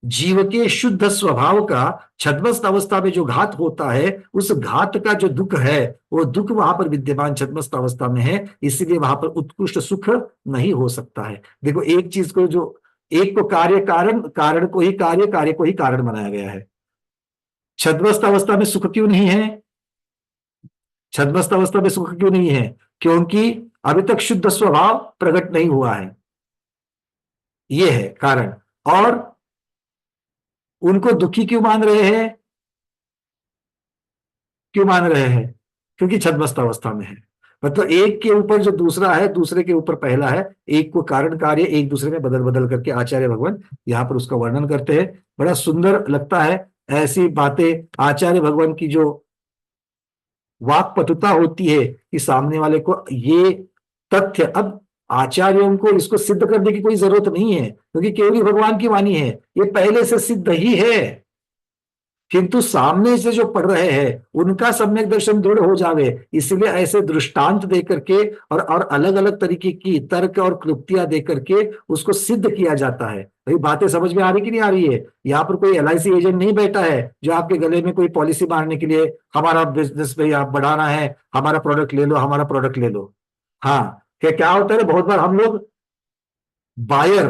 जीव के शुद्ध स्वभाव का छद्मस्त अवस्था में जो घात होता है, उस घात का जो दुख है, वो दुख वहां पर विद्यमान छद्मस्त अवस्था में है, इसलिए वहां पर उत्कृष्ट सुख नहीं हो सकता है। देखो, एक चीज को जो एक को कार्य कारण, कारण को ही कार्य, कार्य को ही कारण बनाया गया है। छद्मस्त अवस्था में सुख क्यों नहीं है? छद्मस्त अवस्था में सुख क्यों नहीं है? क्योंकि अभी तक शुद्ध स्वभाव प्रकट नहीं हुआ है, यह है कारण। और उनको दुखी क्यों मान रहे हैं? क्यों मान रहे हैं? क्योंकि छद्मस्त अवस्था में है। मतलब एक के ऊपर जो दूसरा है, दूसरे के ऊपर पहला है, एक को कारण कार्य एक दूसरे में बदल बदल करके आचार्य भगवान यहां पर उसका वर्णन करते हैं। बड़ा सुंदर लगता है। ऐसी बातें आचार्य भगवान की जो वाक्पटुता होती है कि सामने वाले को ये तथ्य, अब आचार्यों को इसको सिद्ध करने की कोई जरूरत नहीं है क्योंकि केवल भगवान की वाणी है, ये पहले से सिद्ध ही है, किंतु सामने से जो पढ़ रहे हैं उनका सम्यक दर्शन दृढ़ हो जावे, इसलिए ऐसे दृष्टांत दे करके और अलग अलग तरीके की तर्क और क्लुप्तियां दे करके उसको सिद्ध किया जाता है। भाई बातें समझ में आ रही कि नहीं आ रही है? यहाँ पर कोई LIC एजेंट नहीं बैठा है जो आपके गले में कोई पॉलिसी मारने के लिए हमारा बिजनेस भाई आप बढ़ाना है, हमारा प्रोडक्ट ले लो, हमारा प्रोडक्ट ले लो। हाँ, क्या होता है बहुत बार हम लोग बायर,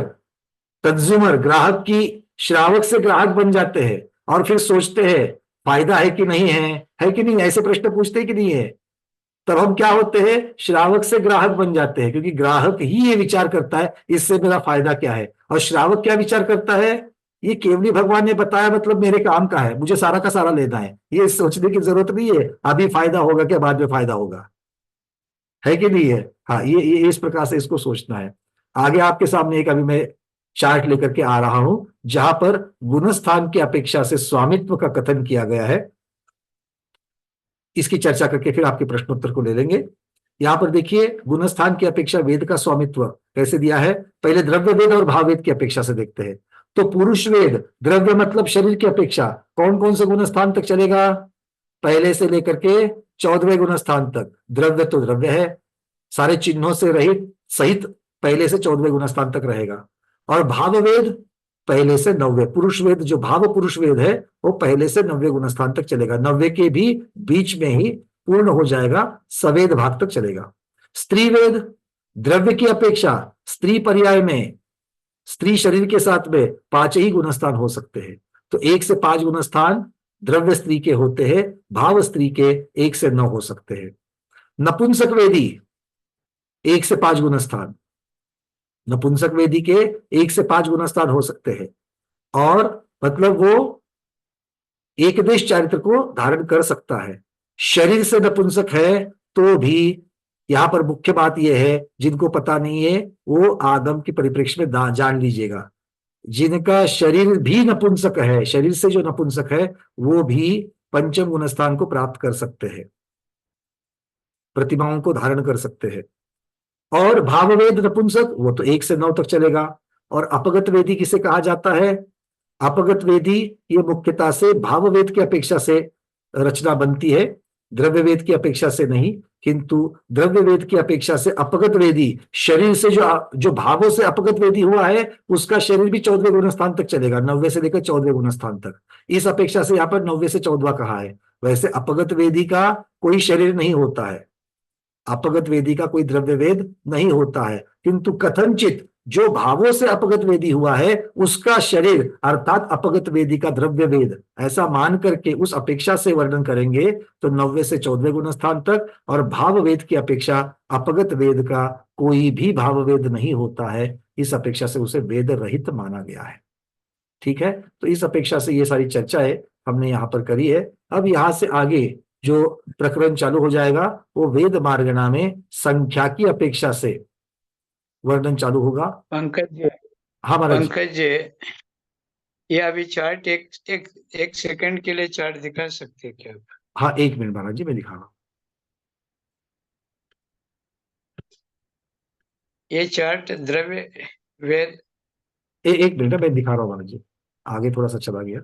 कंज्यूमर, ग्राहक की श्रावक से ग्राहक बन जाते हैं और फिर सोचते हैं फायदा है कि नहीं है कि नहीं, ऐसे प्रश्न पूछते हैं कि नहीं है। तब हम क्या होते हैं, श्रावक से ग्राहक बन जाते हैं क्योंकि ग्राहक ही ये विचार करता है इससे मेरा फायदा क्या है, और श्रावक क्या विचार करता है, ये केवली भगवान ने बताया मतलब मेरे काम का है, मुझे सारा का सारा लेना है। ये सोचने की जरूरत नहीं है अभी फायदा होगा क्या बाद में फायदा होगा, है कि नहीं है। हाँ, ये इस प्रकार से इसको सोचना है। आगे आपके सामने एक अभी मैं चार्ट लेकर के आ रहा हूं जहां पर गुणस्थान की अपेक्षा से स्वामित्व का कथन किया गया है। इसकी चर्चा करके फिर आपके प्रश्नोत्तर को ले लेंगे। यहां पर देखिए गुणस्थान की अपेक्षा वेद का स्वामित्व कैसे दिया है। पहले द्रव्य वेद और भाव वेद की अपेक्षा से देखते हैं। तो पुरुष वेद द्रव्य मतलब शरीर की अपेक्षा कौन कौन से गुणस्थान तक चलेगा, पहले से लेकर के 14वें गुणस्थान तक। द्रव्य तो द्रव्य है, सारे चिन्हों से रहित सहित पहले से 14वें गुणस्थान तक रहेगा। और भाव वेद पहले से 9वें, पुरुष वेद जो भाव पुरुष वेद है वो पहले से 9वें गुणस्थान तक चलेगा, 9वें के भी बीच में ही पूर्ण हो जाएगा, सवेद भाग तक चलेगा। स्त्री वेद द्रव्य की अपेक्षा स्त्री पर्याय में, स्त्री शरीर के साथ में 5 ही गुणस्थान हो सकते हैं। तो 1 से 5 गुणस्थान द्रव्य स्त्री के होते हैं, भाव स्त्री के 1 से 9 हो सकते हैं। नपुंसक वेदी 1 से 5 गुणस्थान, नपुंसक वेदी के 1 से 5 गुणस्थान हो सकते हैं, और मतलब वो एकदेश चारित्र को धारण कर सकता है। शरीर से नपुंसक है तो भी यहां पर मुख्य बात यह है, जिनको पता नहीं है वो आगम की परिप्रेक्ष्य में जान लीजिएगा, जिनका शरीर भी नपुंसक है, शरीर से जो नपुंसक है वो भी पंचम गुणस्थान को प्राप्त कर सकते हैं, प्रतिमाओं को धारण कर सकते हैं। और भाववेद नपुंसक वो तो 1 से 9 तक चलेगा। और अपगत वेदी किसे कहा जाता है, अपगत वेदी ये मुख्यतः से भाववेद की अपेक्षा से रचना बनती है, द्रव्य वेद की अपेक्षा से नहीं, किंतु द्रव्य वेद की अपेक्षा से अपगत वेदी शरीर से जो भावों से अपगत वेदी हुआ है उसका शरीर भी 14वें गुणस्थान तक चलेगा, 9वें से लेकर 14वें गुणस्थान तक। इस अपेक्षा से यहाँ पर 9वें से 14वां कहा है। वैसे अपगत वेदी का कोई शरीर नहीं होता है, अपगत वेदी का कोई द्रव्य वेद नहीं होता है, किंतु कथनचित जो भावों से अपगत वेदी हुआ है उसका शरीर अर्थात अपगत वेदी का द्रव्य वेद, ऐसा मान करके उस अपेक्षा से वर्णन करेंगे तो 9वें से 14वें गुणस्थान तक। और भाव वेद की अपेक्षा अपगत वेद का कोई भी भाव वेद नहीं होता है, इस अपेक्षा से उसे वेद रहित माना गया है। ठीक है, तो इस अपेक्षा से ये सारी चर्चाएं हमने यहाँ पर करी है। अब यहाँ से आगे जो प्रकरण चालू हो जाएगा वो वेद मार्गणा में संख्या की अपेक्षा से वर्णन चालू होगा। पंकज जी, हाँ महाराज। पंकज जी, ये अभी चार्ट एक सेकंड के लिए चार्ट दिखा सकते हैं क्या? हाँ 1 मिनट महाराज जी, मैं दिखा रहा हूँ। ये चार्ट द्रव्य वेद 1 मिनट मैं दिखा रहा हूँ महाराज जी, आगे थोड़ा सा चला गया।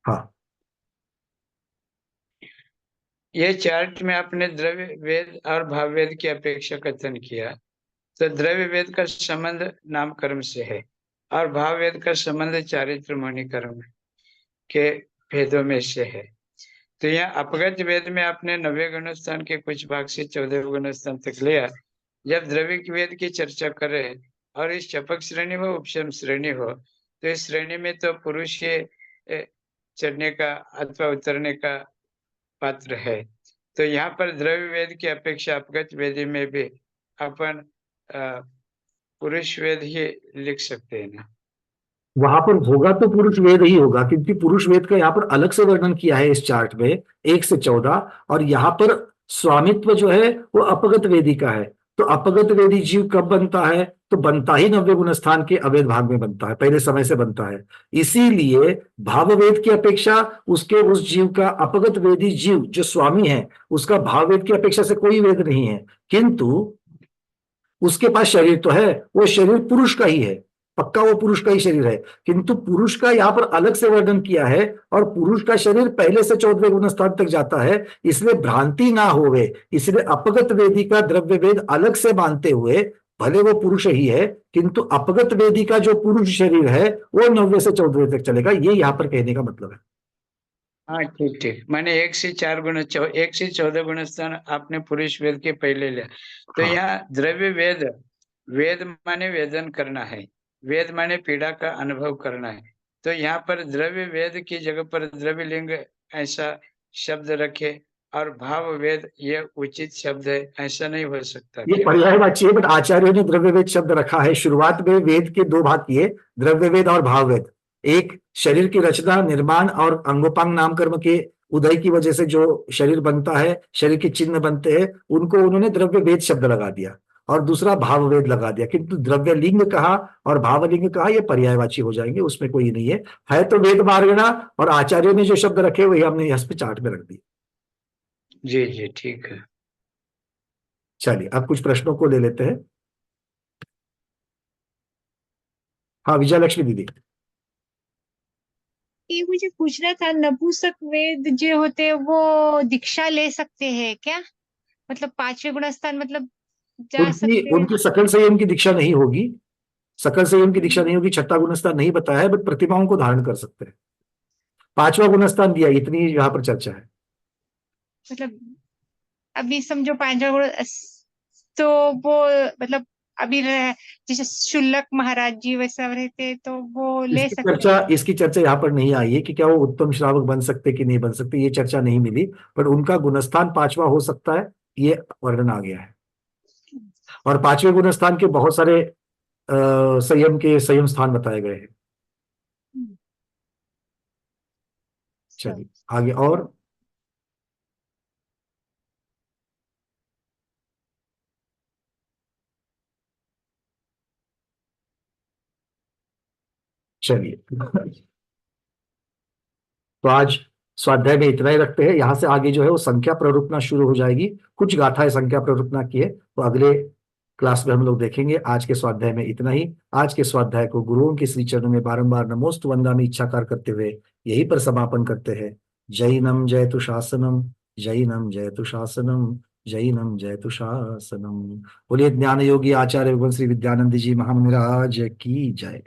हाँ, ये चार्ट में आपने द्रव्य वेद और भाव वेद की अपेक्षा कथन किया, तो द्रव्य वेद का संबंध नाम कर्म से है और भाव वेद का संबंध चारित्र मणि कर्म के भेदों में से है। तो यहाँ अपगत वेद में आपने 9वें गुणस्थान के कुछ भाग से 14वें गुणस्थान तक लिया। जब द्रव्य वेद की चर्चा करें और इस चपक श्रेणी हो उपशम श्रेणी हो तो इस श्रेणी में तो पुरुष के चढ़ने का अथवा उतरने का पात्र है। तो यहाँ पर द्रव्य वेद की अपेक्षा अपगत वेदी में भी अपन पुरुष वेद ही लिख सकते हैं ना। वहां पर होगा तो पुरुष वेद ही होगा, क्योंकि पुरुष वेद का यहाँ पर अलग से वर्णन किया है इस चार्ट में 1 से 14, और यहाँ पर स्वामित्व जो है वो अपगत वेदी का है। तो अपगत वेदी जीव कब बनता है? तो बनता ही नव्य गुण स्थान के अवैध भाग में बनता है, पहले समय से बनता है। इसीलिए भाव वेद की अपेक्षा उसके उस जीव का, अपगत वेदी जीव जो स्वामी है, उसका भाव वेद की अपेक्षा से कोई वेद नहीं है, किंतु उसके पास शरीर तो है, वो शरीर पुरुष का ही है, पक्का वो पुरुष का ही शरीर है, किंतु पुरुष का यहां पर अलग से वर्णन किया है, और पुरुष का शरीर पहले से 14वें गुण स्थान तक जाता है, इसलिए भ्रांति ना होवे, इसलिए अपगत वेदी का द्रव्य वेद अलग से मानते हुए, भले वो पुरुष ही है, किंतु अपगत वेदी का जो पुरुष शरीर है वो 9वें से 14वें तक चलेगा, ये यहां पर कहने का मतलब है। हाँ ठीक ठीक, मैंने 1 से 4 गुण 1 से 14 गुण स्थान आपने पुरुष वेद के पहले लिया। तो हाँ। यहाँ द्रव्य वेद, वेद माने वेदन करना है, वेद माने पीड़ा का अनुभव करना है। तो यहाँ पर द्रव्य वेद की जगह पर द्रव्य लिंग ऐसा शब्द रखे, और भाव वेद ये उचित शब्द है, ऐसा नहीं हो सकता ये क्या? पर्यायवाची है, बट आचार्यों ने द्रव्य वेद शब्द रखा है। शुरुआत में वेद के दो भाग किए, द्रव्य वेद और भाव वेद। एक शरीर की रचना, निर्माण और अंगोपांग नाम कर्म के उदय की वजह से जो शरीर बनता है, शरीर के चिन्ह बनते हैं, उनको उन्होंने द्रव्य वेद शब्द लगा दिया, और दूसरा भाव वेद लगा दिया, किंतु द्रव्य लिंग कहा और भाव लिंग कहा, ये पर्यायवाची हो जाएंगे, उसमें कोई नहीं है तो वेद मार्गणा, और आचार्यों ने जो शब्द रखे वही हमने यहाँ पे चार्ट में रख दिए। जी जी ठीक है। चलिए अब कुछ प्रश्नों को ले लेते हैं। हाँ विजय लक्ष्मी दीदी। ये मुझे पूछना था, नपुंसक वेद जो होते हैं वो दीक्षा ले सकते हैं क्या? मतलब 5वें गुण स्थान मतलब जा सकते हैं? उनकी सकल संयम की दीक्षा नहीं होगी, सकल संयम की दीक्षा नहीं होगी, 6ठा गुणस्थान नहीं बताया है, बट प्रतिमाओं को धारण कर सकते हैं। 5वां गुणस्थान दिया, इतनी यहाँ पर चर्चा है। मतलब अभी समझो 5वां गुण, तो वो मतलब अभी जैसे शुल्लक महाराज जी वैसा रहते तो वो ले सकते हैं? इसकी चर्चा यहाँ पर नहीं आई है कि क्या वो उत्तम श्रावक बन सकते कि नहीं बन सकते, ये चर्चा नहीं मिली, पर उनका गुणस्थान 5वां हो सकता है, ये वर्णन आ गया है। और 5वें गुणस्थान के बहुत सारे संयम के संयम स्थान बताए गए हैं। चलिए आगे और। चलिए तो आज स्वाध्याय में इतना ही रखते हैं, यहां से आगे जो है वो संख्या प्ररूपना शुरू हो जाएगी। कुछ गाथाएं संख्या प्ररूपना की है, तो अगले क्लास में हम लोग देखेंगे। आज के स्वाध्याय में इतना ही। आज के स्वाध्याय को गुरुओं के श्री चरणों में बारंबार नमोस्तु वंदामि इच्छाकार करते हुए यहीं पर समापन करते हैं। जैनम जयतु शासनम, जैनम जयतु शासनम, जैनम जयतु शासनम। बोलिए ज्ञान योगी आचार्य भगवान श्री विद्यानंद जी महाराज की जय।